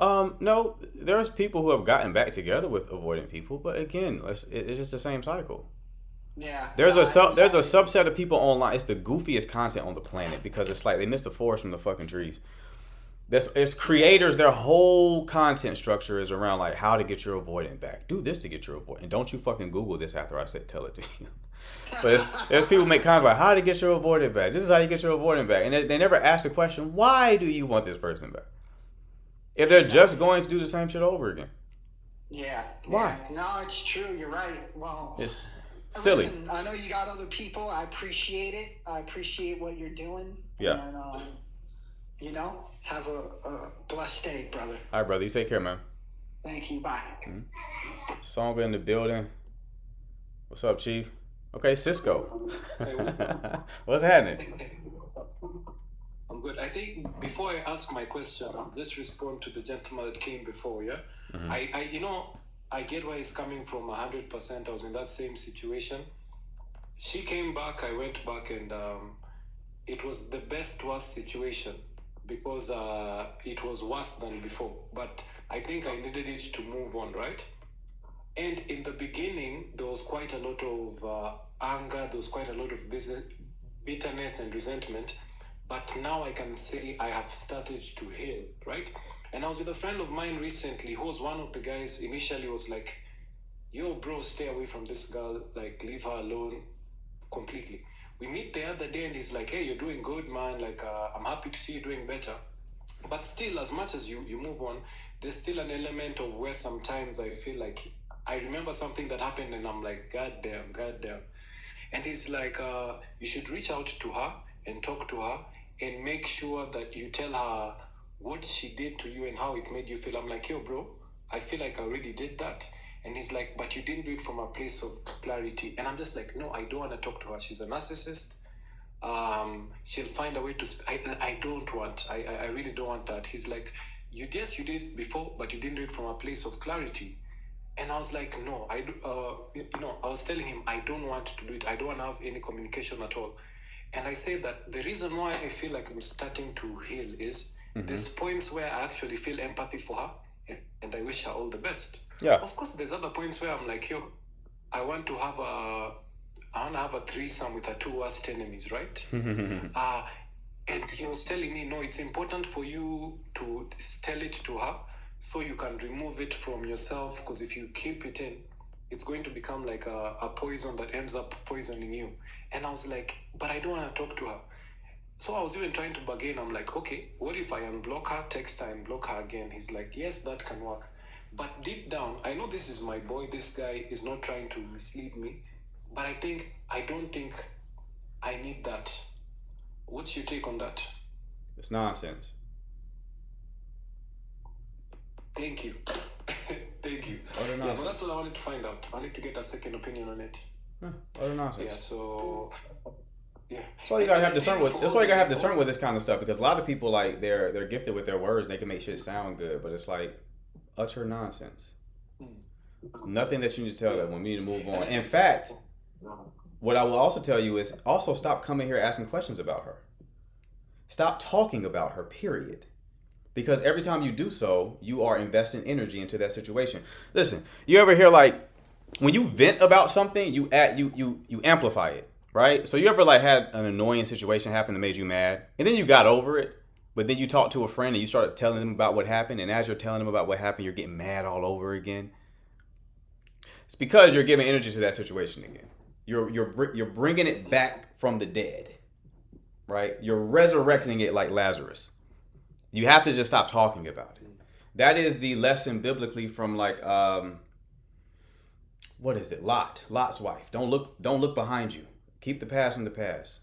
No, there's people who have gotten back together with avoidant people, but again, it's just the same cycle.
Yeah.
There's a subset of people online. It's the goofiest content on the planet, because it's like they missed the forest from the fucking trees. It's creators. Their whole content structure is around like how to get your avoidant back. Do this to get your avoidant. And don't you fucking Google this after I tell it to you. But there's people who make comments like, how to get your avoidant back. This is how you get your avoidant back. And they never ask the question, why do you want this person back? If they're just going to do the same shit over again.
Yeah.
Why?
Yeah. No, it's true. You're right. Well,
it's silly.
Listen, I know you got other people. I appreciate it. I appreciate what you're doing.
Yeah.
And, have a blessed day, brother.
All right, brother. You take care, man.
Thank you. Bye.
Songa in the building. What's up, Chief? Okay, Cisco.
Hey,
What's happening?
I'm good. I think before I ask my question, let's respond to the gentleman that came before, yeah? I get where he's coming from 100%. I was in that same situation. She came back, I went back, and it was the best worst situation, because it was worse than before. But I think I needed it to move on, right? And in the beginning, there was quite a lot of anger, there was quite a lot of bitterness and resentment. But now I can say I have started to heal, right? And I was with a friend of mine recently who was one of the guys initially was like, yo, bro, stay away from this girl, like, leave her alone completely. We meet the other day and he's like, hey, you're doing good, man. Like, I'm happy to see you doing better. But still, as much as you move on, there's still an element of where sometimes I feel like I remember something that happened and I'm like, God damn. And he's like, you should reach out to her and talk to her and make sure that you tell her what she did to you and how it made you feel. I'm like, yo, bro, I feel like I already did that. And he's like, but you didn't do it from a place of clarity. And I'm just like, no, I don't want to talk to her. She's a narcissist. she'll find a way to. I don't want. I really don't want that. He's like, you yes, you did it before, but you didn't do it from a place of clarity. And I was like, no, I do. I was telling him I don't want to do it. I don't want to have any communication at all. And I say that the reason why I feel like I'm starting to heal is there's points where I actually feel empathy for her, and I wish her all the best.
Yeah.
Of course, there's other points where I'm like, yo, I want to have a threesome with her two worst enemies, right? And he was telling me, no, it's important for you to tell it to her so you can remove it from yourself, because if you keep it in, it's going to become like a poison that ends up poisoning you. And I was like, but I don't want to talk to her. So I was even trying to bargain. I'm like, okay, what if I unblock her, text her, and block her again? He's like, yes, that can work. But deep down, I know this is my boy. This guy is not trying to mislead me. But I don't think I need that. What's your take on that?
It's nonsense.
Thank you. Thank you.
Utter
Yeah, but
nonsense.
that's all I wanted to find out. I need to get a second opinion on it.
Utter nonsense.
Yeah, so yeah.
That's why you gotta have discernment with. That's why you gotta have discernment with this kind of stuff, because a lot of people, like, they're gifted with their words. They can make shit sound good, but it's like utter nonsense. There's nothing that you need to tell them when we need to move on. In fact, what I will also tell you is also stop coming here asking questions about her. Stop talking about her, period. Because every time you do so, you are investing energy into that situation. Listen, you ever hear, like, when you vent about something, you amplify it, right? So you ever, like, had an annoying situation happen that made you mad, and then you got over it, but then you talked to a friend and you started telling them about what happened, and as you're telling them about what happened, you're getting mad all over again. It's because you're giving energy to that situation again. You're bringing it back from the dead, right? You're resurrecting it like Lazarus. You have to just stop talking about it. That is the lesson biblically from, like, what is it? Lot's wife. Don't look behind you. Keep the past in the past.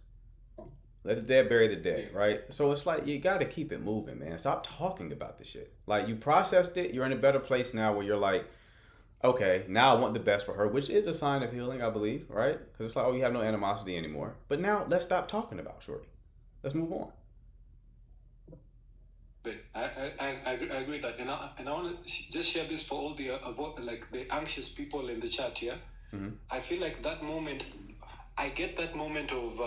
Let the dead bury the dead, right? So it's like, you got to keep it moving, man. Stop talking about this shit. Like, you processed it. You're in a better place now where you're like, okay, now I want the best for her, which is a sign of healing, I believe, right? Because it's like, oh, you have no animosity anymore. But now let's stop talking about shorty. Let's move on.
But I agree with that, and I want to just share this for all the like the anxious people in the chat here. I feel like that moment, I get that moment of,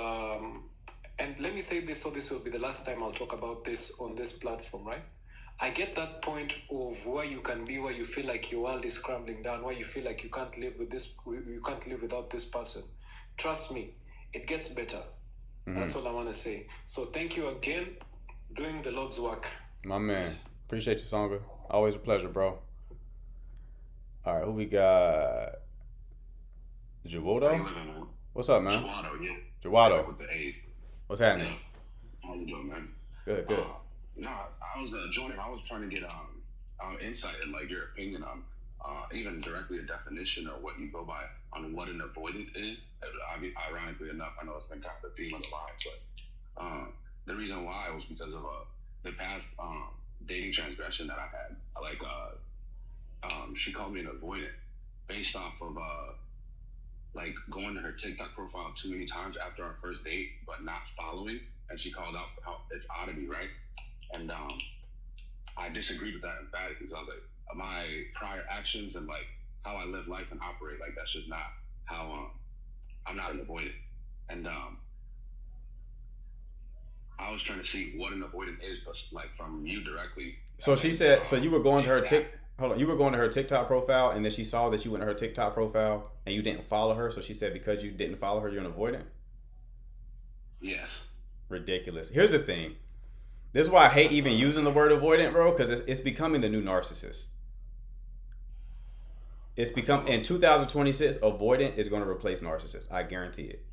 and let me say this, so this will be the last time I'll talk about this on this platform, right? I get that point of where you can be, where you feel like your world is crumbling down, where you feel like you can't live with this, you can't live without this person. Trust me, it gets better. That's all I want to say. So thank you again, doing the Lord's work.
My man. Appreciate you, Songa. Always a pleasure, bro. All right, who we got? Jawado? What's up, man?
Jawado, yeah.
Jawado.
With the A's.
What's happening?
Yeah. How you doing, man?
Good.
No, I was joining. I was trying to get insight and, like, your opinion on even directly a definition of what you go by on what an avoidant is. I mean, ironically enough, I know it's been kind of the theme of the live, but the reason why was because of the past dating transgression that I had. She called me an avoidant based off of like going to her TikTok profile too many times after our first date, but not following. And she called out how it's oddity, right? And I disagreed with that emphatically. So I was like, my prior actions and, like, how I live life and operate, like, that's just not how I'm not an avoidant. And I was trying to see what an avoidant is, but, like, from you directly.
So she said, so you were going to her you were going to her TikTok profile, and then she saw that you went to her TikTok profile and you didn't follow her. So she said, because you didn't follow her, you're an avoidant?
Yes.
Ridiculous. Here's the thing. This is why I hate even using the word avoidant, bro, because it's becoming the new narcissist. It's become, in 2026, avoidant is going to replace narcissist. I guarantee it.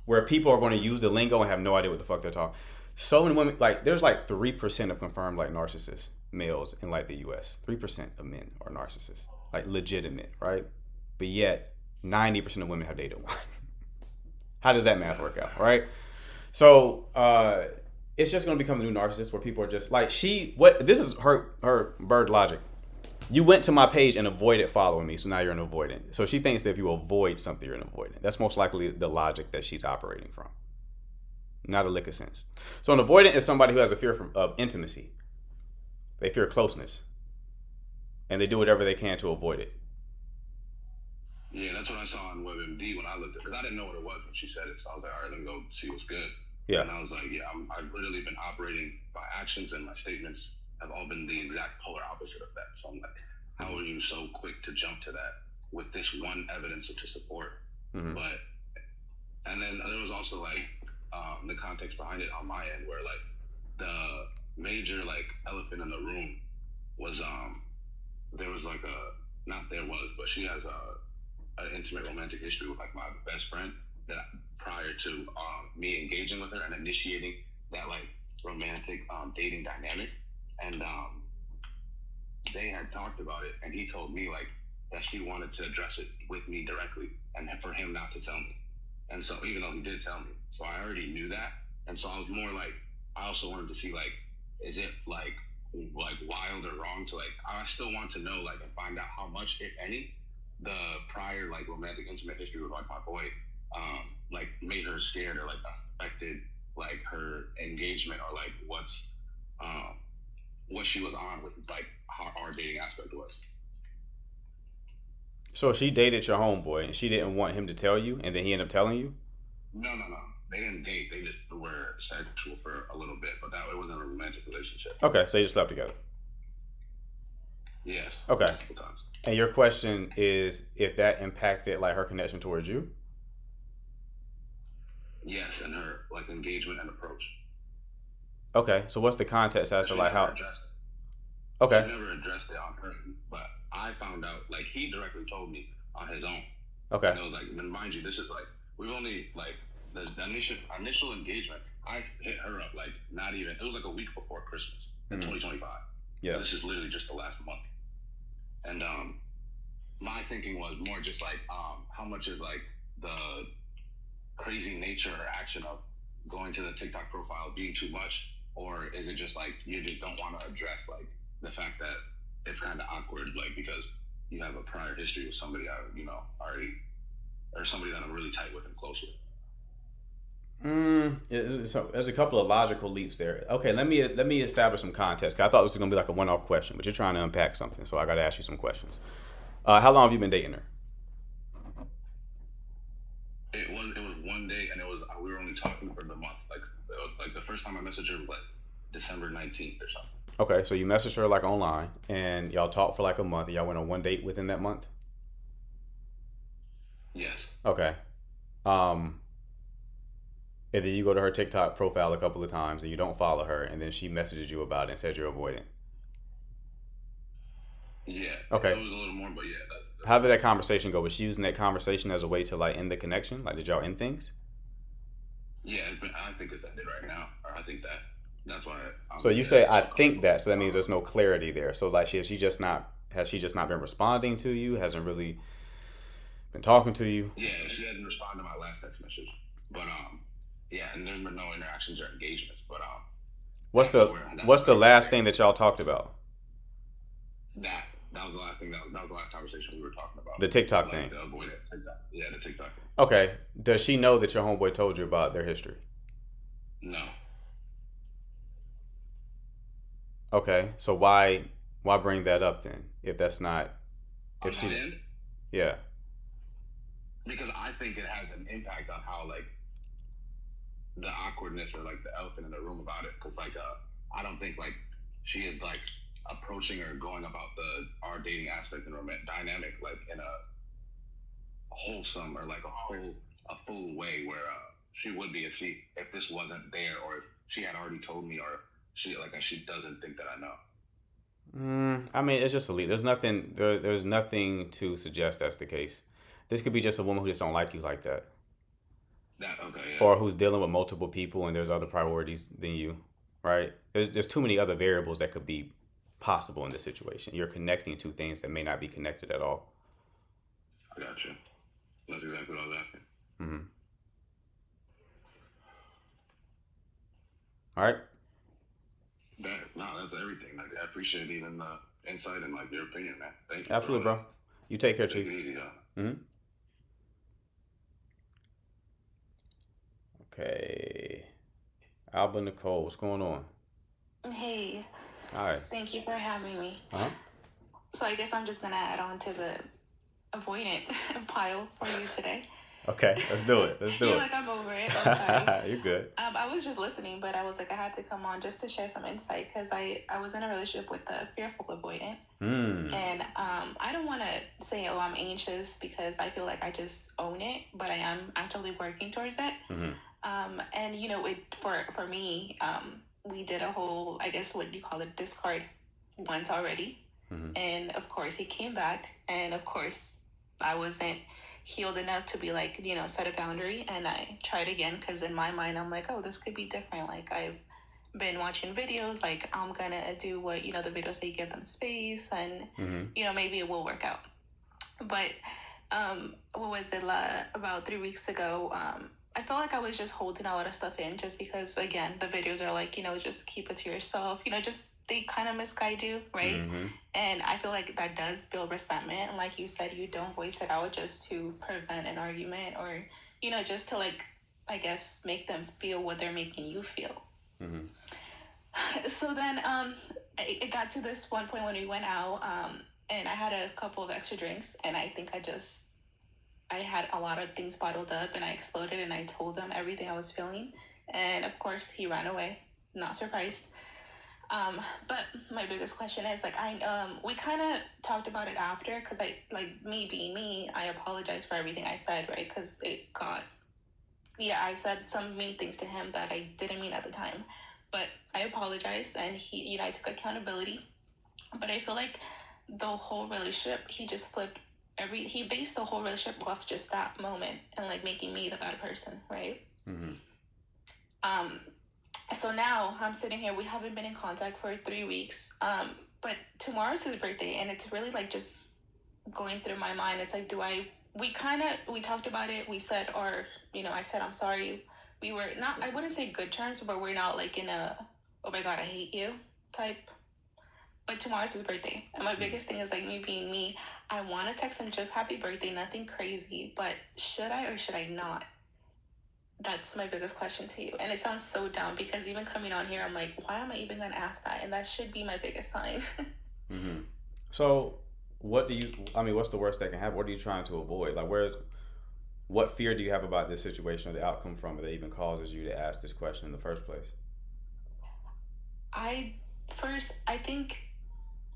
Where people are going to use the lingo and have no idea what the fuck they're talking. So many women, like, there's like 3% of confirmed, like, narcissist males in, like, the US. 3% of men are narcissists, like, legitimate, right? But yet 90% of women have dated one. How does that math work out, right? So it's just going to become the new narcissist, where people are just like, this is her bird logic. You went to my page and avoided following me, so now you're an avoidant. So she thinks that if you avoid something, you're an avoidant. That's most likely the logic that she's operating from. Not a lick of sense. So an avoidant is somebody who has a fear of intimacy. They fear closeness. And they do whatever they can to avoid it.
Yeah, that's what I saw on WebMD when I looked at it. Because I didn't know what it was when she said it. So I was like, all right, let me go see what's good.
Yeah.
And I was like, yeah, I've literally been operating, my actions and my statements have all been the exact polar opposite of that. So I'm like, how are you so quick to jump to that with this one evidence to support?
Mm-hmm.
But, and then there was also like the context behind it on my end where like the major like elephant in the room was there was like but she has an intimate romantic history with like my best friend that prior to me engaging with her and initiating that like romantic dating dynamic, and they had talked about it, and he told me like that she wanted to address it with me directly and for him not to tell me. And so even though he did tell me, so I already knew that, and so I was more like, I also wanted to see like, is it like wild or wrong to like, I still want to know like and find out how much, if any, the prior like romantic intimate history with like my boy like made her scared or like affected like her engagement or like what she was on with like how our dating aspect was.
So she dated your homeboy and she didn't want him to tell you, and then he ended up telling you?
No. They didn't date. They just were sexual for a little bit, but it wasn't a romantic relationship.
Okay, so you just slept together.
Yes.
Okay.
Multiple times.
And your question is if that impacted like her connection towards you?
Yes, and her like engagement and approach.
Okay, so what's the context as to like how?
Okay. She never addressed it on her, but I found out like he directly told me on his own.
Okay.
And it was like, and mind you, this is like we've only like the initial engagement. I hit her up like not even. It was like a week before Christmas in 2025.
Yeah.
This is literally just the last month. And my thinking was more just like how much is like the crazy nature or action of going to the TikTok profile being too much, or is it just like you just don't want to address like the fact that it's kind of awkward, like because you have a prior history with somebody already, or somebody that I'm really tight with and close with.
So there's a couple of logical leaps there. Okay, let me establish some context. 'Cause I thought this was gonna be like a one-off question, but you're trying to unpack something, so I got to ask you some questions. How long have you been dating her?
It was 1 day, and we were only talking for the month. Like the first time I messaged her was like December 19th or something.
Okay, so you messaged her like online, and y'all talked for like a month. And y'all went on one date within that month.
Yes.
Okay. And then you go to her TikTok profile a couple of times and you don't follow her, and then she messages you about it and says you're avoidant.
Yeah.
Okay.
It was a little more, but yeah.
How did that conversation go? Was she using that conversation as a way to like end the connection? Like, did y'all end things?
Yeah, I think it's ended right now, or I think that's why.
So you say I think that, so that means there's no clarity there. So like, has she just not been responding to you? Hasn't really been talking to you?
Yeah, she hadn't responded to my last text message, but yeah, and there were no interactions or engagements. But
what's the last thing that y'all talked about?
That was the last thing. That was the last conversation we were talking about.
The TikTok thing.
The avoidant TikTok. Yeah, the TikTok thing.
Okay. Does she know that your homeboy told you about their history?
No.
Okay. So why bring that up then? If that's not, if she,
end?
Yeah.
Because I think it has an impact on how like the awkwardness or like the elephant in the room about it. Because like I don't think like she is like approaching or going about our dating aspect and romantic dynamic like in a wholesome or like a full way where she would be if this wasn't there, or if she had already told me, or she doesn't think that I know.
I mean, it's just a lead. There's nothing to suggest that's the case. This could be just a woman who just don't like you like that.
Okay, yeah.
Or who's dealing with multiple people and there's other priorities than you, right? There's too many other variables that could be possible in this situation. You're connecting two things that may not be connected at all.
I got you. That's exactly what I was asking.
Mm-hmm. All right.
That's everything. Like, I appreciate even the insight and like your opinion, man. Thank you.
Absolutely, bro. You take care, Chief.
Take it easy,
Mm-hmm. Okay. Alba Nicole, what's going on?
Hey,
Hi.
thank you for having me.
Huh?
So I guess I'm just gonna add on to the avoidant pile for you today.
Okay, let's do it. Let's do
You're
it.
like, I'm over it. I'm sorry.
You're good.
I was just listening, but I was like, I had to come on just to share some insight because I was in a relationship with a fearful avoidant. And I don't want to say, oh, I'm anxious because I feel like I just own it, but I am actively working towards it. And, you know, for me, we did a whole, I guess, what you call it, discard once already. And of course, he came back. And of course, I wasn't healed enough to be like, you know, set a boundary. And I tried again because in my mind, I'm like, oh, this could be different. Like, I've been watching videos, like, I'm gonna do what, you know, the videos say, give them space and, you know, maybe it will work out. But what was it, about 3 weeks ago, I felt like I was just holding a lot of stuff in just because, again, the videos are like, you know, just keep it to yourself, you know, just they kind of misguide you, right? And I feel like that does build resentment. And like you said, you don't voice it out just to prevent an argument or, you know, just to like, I guess, make them feel what they're making you feel. So then it got to this one point when we went out and I had a couple of extra drinks and I think I had a lot of things bottled up and I exploded and I told him everything I was feeling. And of course he ran away, not surprised. But my biggest question is like, we kind of talked about it after because me being me, I apologized for everything I said, right? Because I said some mean things to him that I didn't mean at the time, but I apologized and he, you know, I took accountability. But I feel like the whole relationship, he just flipped he based the whole relationship off just that moment and like making me the bad person, right? So now I'm sitting here, we haven't been in contact for 3 weeks, but tomorrow's his birthday and it's really like just going through my mind. It's like, we talked about it, we said, or, you know, I said, I'm sorry. We were not, I wouldn't say good terms, but we're not like in a, oh my God, I hate you type. But tomorrow's his birthday. And my biggest thing is like me being me. I want to text him just happy birthday, nothing crazy, but should I or should I not? That's my biggest question to you. And it sounds so dumb because even coming on here, I'm like, why am I even going to ask that? And that should be my biggest sign.
So what's the worst that can happen? What are you trying to avoid? Like what fear do you have about this situation or the outcome from it that even causes you to ask this question in the first place?
I think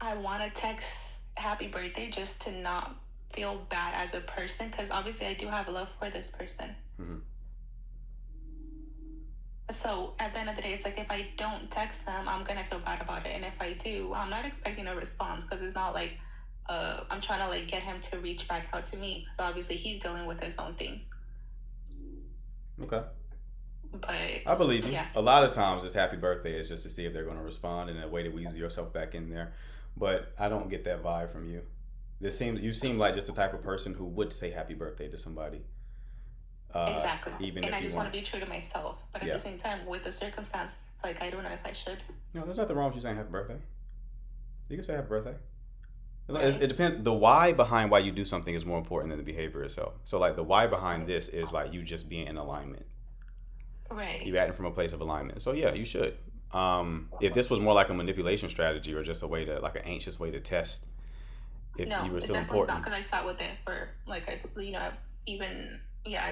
I want to text happy birthday just to not feel bad as a person because obviously I do have love for this person. So at the end of the day, it's like if I don't text them, I'm gonna feel bad about it, and if I do, I'm not expecting a response because it's not like I'm trying to like get him to reach back out to me because obviously he's dealing with his own things.
Okay.
But
I believe you.
Yeah.
A lot of times this happy birthday is just to see if they're going to respond in a way to weasel yourself back in there. But I don't get that vibe from you. You seem like just the type of person who would say happy birthday to somebody.
Exactly.
Even
and
if
I just
you
want to be true to myself. But at the same time, with the circumstances, it's like I don't know if I should.
No, there's nothing wrong with you saying happy birthday. You can say happy birthday. It depends. The why behind why you do something is more important than the behavior itself. So like the why behind this is like you just being in alignment.
Right.
You acting from a place of alignment. So yeah, you should. If this was more like a manipulation strategy or just a way to, like an anxious way to test if you were still
definitely
important.
not because I sat with it for like I've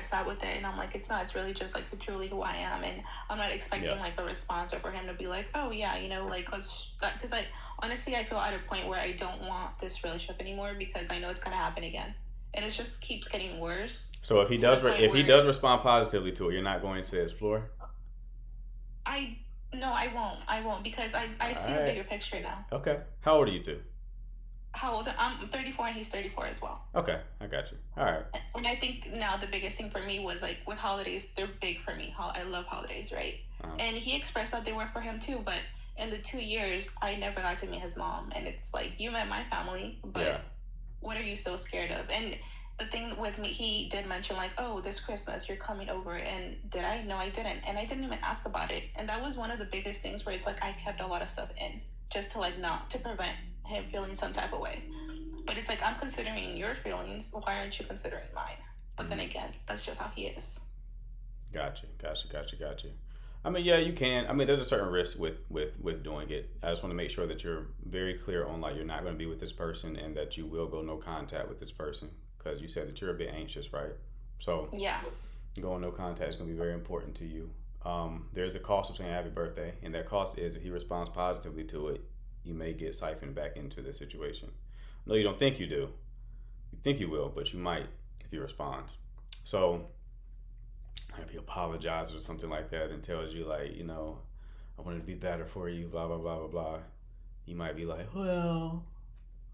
sat with it and I'm like it's really just like truly who I am and I'm not expecting like a response or for him to be like, oh yeah, you know, like let's, because I honestly I feel at a point where I don't want this relationship anymore because I know it's gonna happen again. And it just keeps getting worse.
So if he does respond positively to it, you're not going to explore?
No, I won't because I see the bigger picture now.
Okay. How old are you two?
How old? I'm 34 and he's 34 as well.
Okay, I got you. All right.
And I think now the biggest thing for me was like with holidays, they're big for me. I love holidays, right? And he expressed that they were for him too, but in the 2 years, I never got to meet his mom. And it's like, you met my family, but what are you so scared of? And the thing with me, he did mention like, oh, this Christmas you're coming over. And did I? No, I didn't. And I didn't even ask about it. And that was one of the biggest things where it's like I kept a lot of stuff in just to like not to prevent him feeling some type of way. But it's like, I'm considering your feelings. Why aren't you considering mine? But then again, that's just how he is.
Gotcha. I mean, yeah, you can. I mean, there's a certain risk with doing it. I just want to make sure that you're very clear on like you're not going to be with this person and that you will go no contact with this person because you said that you're a bit anxious, right? So
Yeah.
going no contact is going to be very important to you. There's a cost of saying happy birthday, and that cost is if he responds positively to it, you may get siphoned back into the situation. No, you don't think you do. You think you will, but you might if he responds. So if he apologizes or something like that and tells you like, you know, I wanted to be better for you, blah, blah, blah, blah, blah. You might be like, well,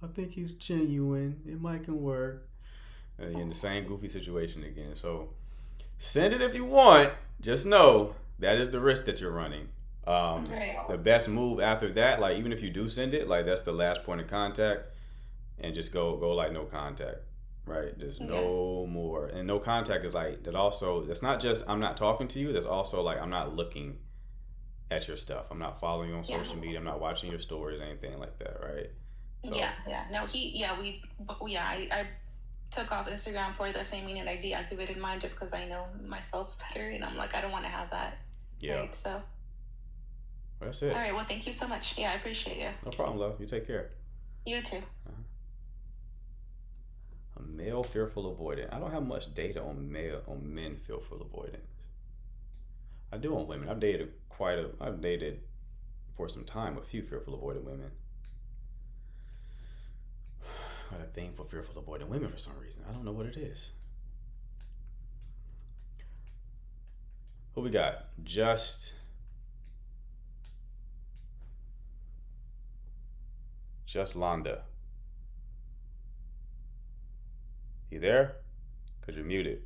I think he's genuine. It might can work. And you're in the same goofy situation again. So send it if you want. Just know that is the risk that you're running.
Right.
The best move after that, like even if you do send it, like that's the last point of contact, and just go like no contact, right? Just no more. And no contact is like that. Also, that's not just I'm not talking to you. That's also like I'm not looking at your stuff. I'm not following you on social media. I'm not watching your stories, anything like that, right? So,
Yeah. No, I took off Instagram for the same meaning I deactivated mine just because I know myself better, and I'm like, I don't want to have that.
Yeah.
Right. So.
That's it.
All right. Well, thank you so much. Yeah, I appreciate you.
No problem, love. You take care.
You too.
A male fearful avoidant. I don't have much data on men fearful avoidance. I do on women. I've dated for some time a few fearful avoidant women. I got a thing for fearful avoidant women for some reason. I don't know what it is. Who we got? Just Londa. You there? Because you're muted.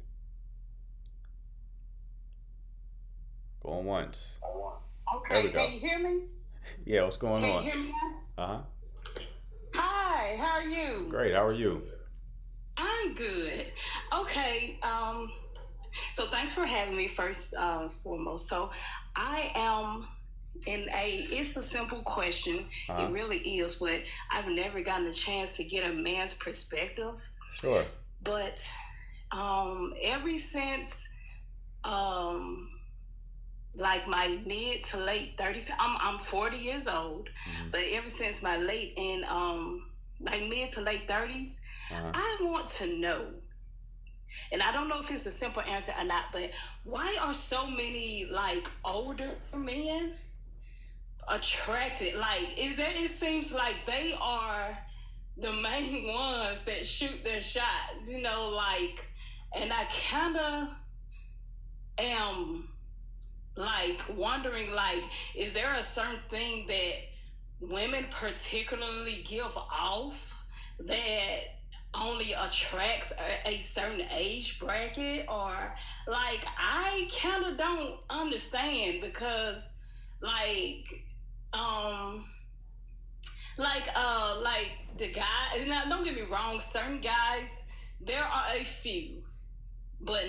Going once.
Okay, can you hear me?
Yeah, what's going on?
Can you hear me now?
Uh-huh.
Hi, how are you?
Great, how are you?
I'm good. Okay, so thanks for having me first foremost. So I am it's a simple question. It really is, but I've never gotten a chance to get a man's perspective.
Sure.
But ever since like my mid to late 30s, I'm 40 years old, but ever since my late and like mid to late 30s, I want to know, and I don't know if it's a simple answer or not, but why are so many like older men attracted? Like, it seems like they are the main ones that shoot their shots, you know, like, and I kind of am like wondering, like, is there a certain thing that women particularly give off that only attracts a certain age bracket? Or like, I kind of don't understand, because like the guy, now don't get me wrong, certain guys, there are a few, but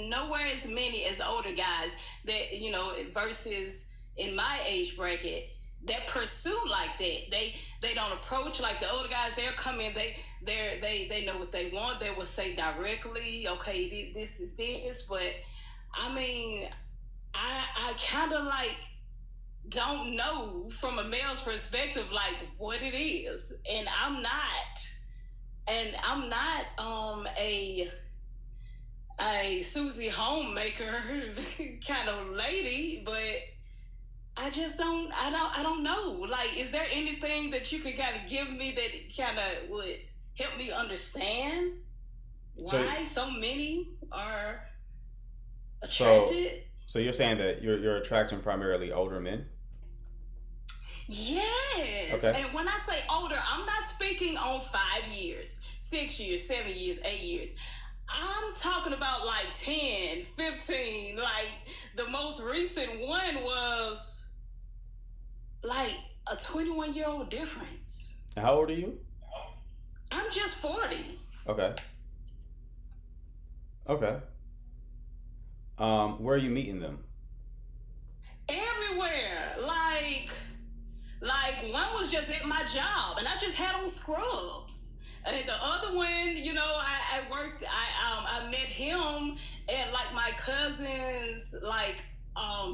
nowhere as many as older guys that, you know, versus in my age bracket that pursue like that. They don't approach like the older guys. They'll come in, they know what they want. They will say directly, okay, this is this. But I mean, I kind of like don't know from a male's perspective like what it is, and I'm not a Susie Homemaker kind of lady, but I just I don't know. Like, is there anything that you could kind of give me that kind of would help me understand why so many are attracted?
So you're saying that you're attracting primarily older men?
Yes.
Okay.
And when I say older, I'm not speaking on 5 years, 6 years, 7 years, 8 years. I'm talking about like 10, 15. Like, the most recent one was like a 21-year-old difference.
How old are you?
I'm just 40.
Okay. Where are you meeting them?
Everywhere. Like one was just at my job, and I just had on scrubs. And the other one, you know, I met him at like my cousin's like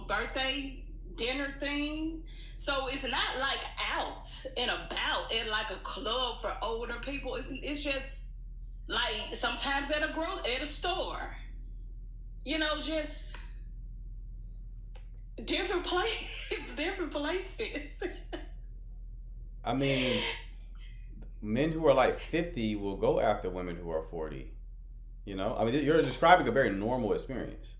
birthday dinner thing. So it's not like out and about at like a club for older people. It's just like sometimes at a store. You know, just different places.
I mean, men who are like 50 will go after women who are 40. You know, I mean, you're describing a very normal experience.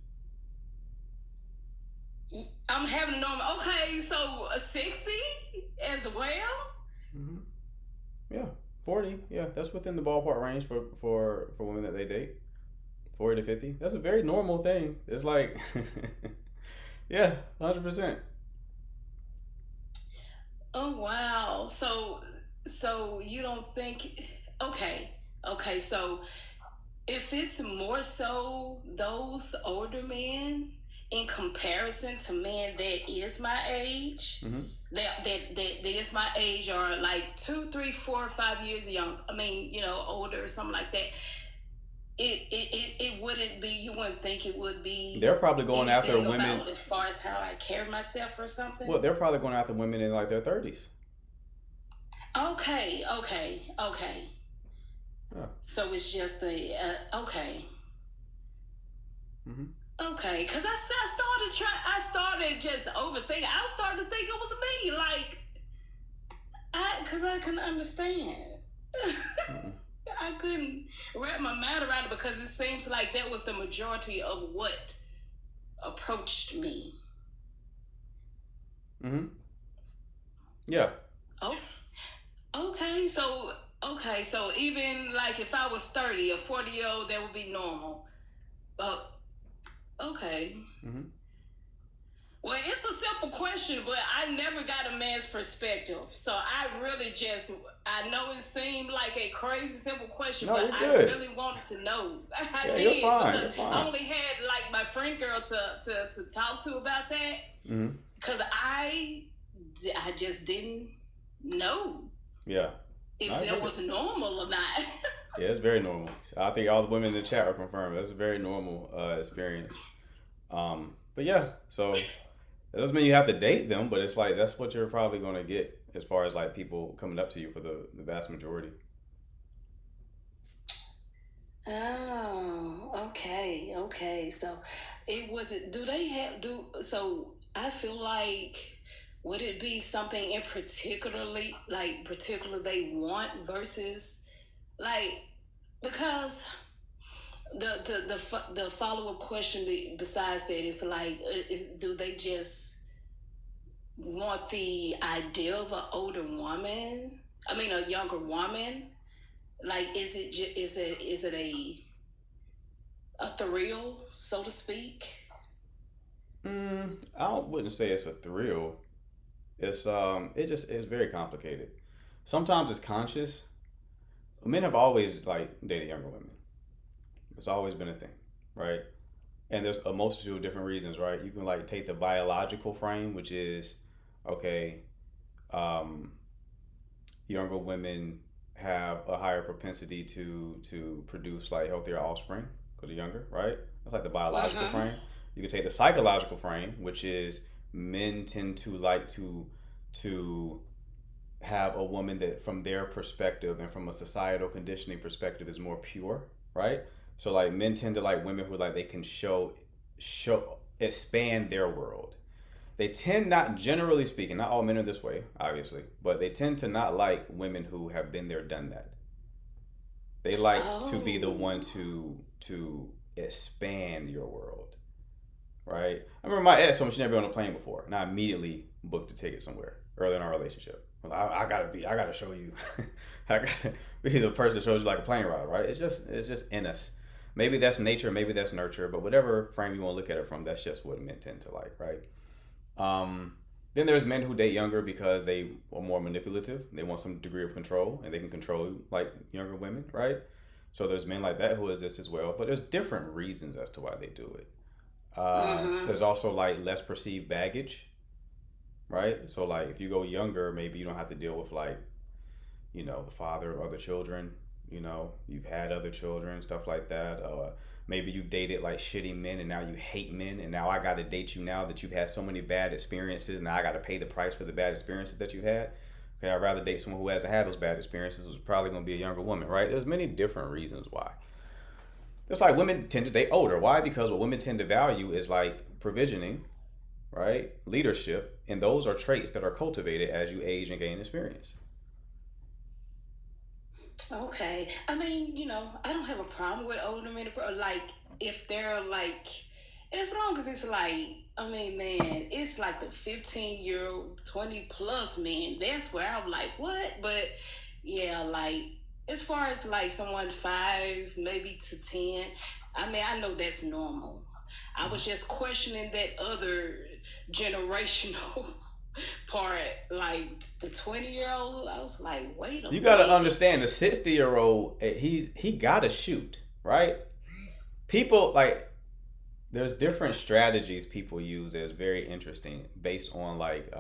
I'm having a normal. Okay, so 60 as well.
Mm-hmm. Yeah, 40. Yeah, that's within the ballpark range for women that they date. 40 to 50. That's a very normal thing. It's like, yeah, 100%.
Oh wow. So you don't think? Okay. So if it's more so those older men in comparison to men that is my age, that is my age, or like 2, 3, 4, 5 years young. I mean, older or something like that. It wouldn't be. You wouldn't think it would be.
They're probably going after
anything
women
about as far as how I carry myself or something.
Well, they're probably going after women in like their 30s.
Okay.
Yeah.
So it's just okay.
Mm-hmm.
Okay, because I started just overthinking. I was starting to think it was me, like, because I couldn't understand. I couldn't wrap my mind around it because it seems like that was the majority of what approached me.
Mm-hmm. Yeah.
Okay, so even like if I was 30, a 40-year-old, that would be normal. Okay.
Mm-hmm.
Well, it's a simple question, but I never got a man's perspective. So I know it seemed like a crazy simple question,
No,
but
you're
I
good.
really wanted to know. I
Yeah,
did,
you're fine.
because I only had like my friend girl to talk to about that.
Mm-hmm.
Because I just didn't know
Yeah.
if
I
it
get
was normal or not.
Yeah, it's very normal. I think all the women in the chat are confirmed. That's a very normal experience. But yeah, so it doesn't mean you have to date them, but it's like that's what you're probably going to get as far as like people coming up to you for the vast majority.
Oh, okay. So it wasn't. So I feel like, would it be something in particular they want versus like, because the follow-up question besides that is like, do they just want the idea of an older woman? I mean, a younger woman. Like, is it a thrill, so to speak?
I wouldn't say it's a thrill. It's it's very complicated. Sometimes it's conscious. Men have always like dated younger women. It's always been a thing, right? And there's a multitude of different reasons, right? You can like take the biological frame, which is okay. Younger women have a higher propensity to produce like healthier offspring because they're younger, right? That's like the biological frame. You can take the psychological frame, which is men tend to like to have a woman that from their perspective and from a societal conditioning perspective is more pure, right? So like men tend to like women who like they can show expand their world. They tend, not generally speaking, not all men are this way, obviously, but they tend to not like women who have been there, done that. They like to be the one to expand your world, right? I remember my ex told me she'd never been on a plane before, and I immediately booked a ticket somewhere early in our relationship. I gotta show you. I gotta be the person that shows you like a plane ride, right? It's just in us. Maybe that's nature, maybe that's nurture, but whatever frame you want to look at it from, that's just what men tend to like, right? Then there's men who date younger because they are more manipulative. They want some degree of control, and they can control like younger women, right? So there's men like that who exist as well, but there's different reasons as to why they do it. There's also like less perceived baggage, right? So like if you go younger, maybe you don't have to deal with like, the father of other children. You know, you've had other children, stuff like that. Maybe you dated like shitty men and now you hate men, and now I got to date you now that you've had so many bad experiences. Now I got to pay the price for the bad experiences that you had. Okay, I'd rather date someone who hasn't had those bad experiences, who's probably going to be a younger woman, right? There's many different reasons why. It's like women tend to date older. Why? Because what women tend to value is like provisioning, right? Leadership. And those are traits that are cultivated as you age and gain experience.
Okay. I mean, I don't have a problem with older men. Like, if they're like, as long as it's like, I mean, man, it's like the 15-year-old, 20+ men. That's where I'm like, what? But yeah, like, as far as like someone 5, maybe to 10, I mean, I know that's normal. I was just questioning that other generational part, like the 20-year-old. I was like, wait a minute.
You got to understand the 60-year-old, he got to shoot, right? People like, there's different strategies people use that's very interesting based on like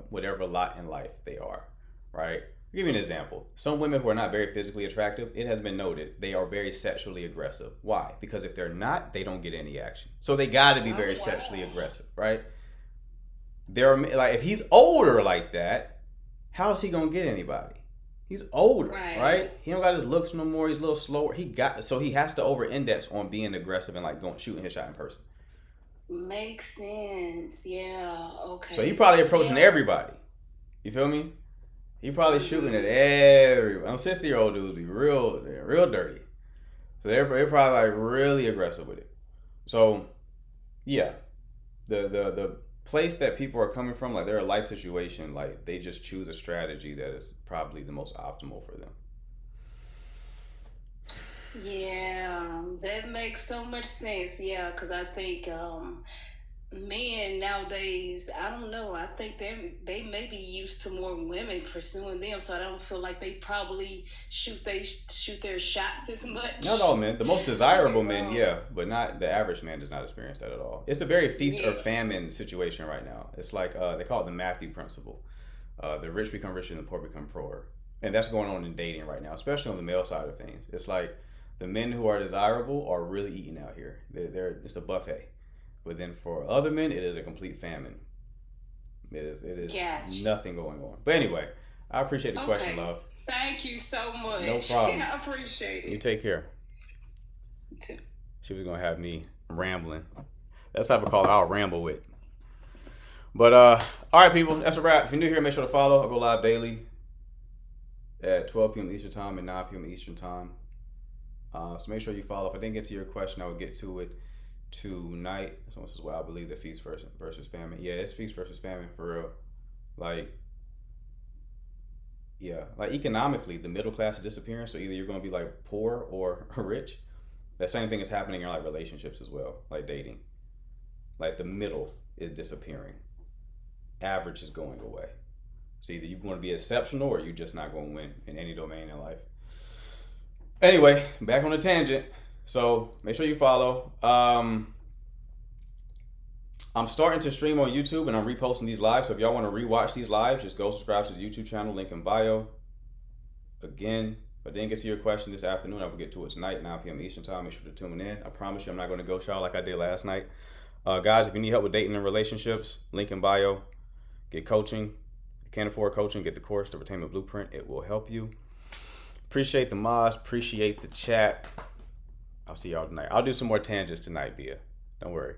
whatever lot in life they are, right? I'll give you an example. Some women who are not very physically attractive, it has been noted, they are very sexually aggressive. Why? Because if they're not, they don't get any action. So they got to be very sexually aggressive, right? They're like, if he's older like that, how is he gonna get anybody? He's older, right? He don't got his looks no more. He's a little slower. So he has to over-index on being aggressive and like shooting his shot in person.
Makes sense. Yeah. Okay.
So he probably approaching everybody. You feel me? He probably shooting at everybody. 60-year-old dudes be real dirty. So they're probably like really aggressive with it. So yeah, the place that people are coming from, like their life situation, like they just choose a strategy that is probably the most optimal for them.
Yeah, that makes so much sense. Yeah, because I think men nowadays, I don't know, I think they may be used to more women pursuing them, so I don't feel like they probably shoot their shots as much.
Not all men. The most desirable men, yeah, but not the average man does not experience that at all. It's a very feast or famine situation right now. It's like they call it the Matthew principle. The rich become richer and the poor become poorer. And that's going on in dating right now, especially on the male side of things. It's like the men who are desirable are really eating out here. It's a buffet. But then for other men, it is a complete famine. It is nothing going on. But anyway, I appreciate the question, love.
Thank you so much.
No problem.
I appreciate it.
You take care. She was going to have me rambling. That's the type of call I'll ramble with. But, all right, people, that's a wrap. If you're new here, make sure to follow. I go live daily at 12 p.m. Eastern Time and 9 p.m. Eastern Time. So make sure you follow. If I didn't get to your question, I will get to it tonight. Someone says, well, I believe that feast versus famine. Yeah, it's feast versus famine for real. Like economically, the middle class is disappearing. So either you're going to be like poor or rich. That same thing is happening in like relationships as well, like dating. Like the middle is disappearing. Average is going away. So either you're going to be exceptional or you're just not going to win in any domain in life. Anyway, back on the tangent. So make sure you follow. I'm starting to stream on YouTube and I'm reposting these lives. So if y'all want to rewatch these lives, just go subscribe to the YouTube channel, link in bio. Again, if I didn't get to your question this afternoon, I will get to it tonight, 9 p.m. Eastern Time. Make sure to tune in. I promise you I'm not going to ghost y'all like I did last night. Guys, if you need help with dating and relationships, link in bio. Get coaching. If you can't afford coaching, get the course, The Retainment Blueprint. It will help you. Appreciate the mods. Appreciate the chat. I'll see y'all tonight. I'll do some more tangents tonight, Bia. Don't worry.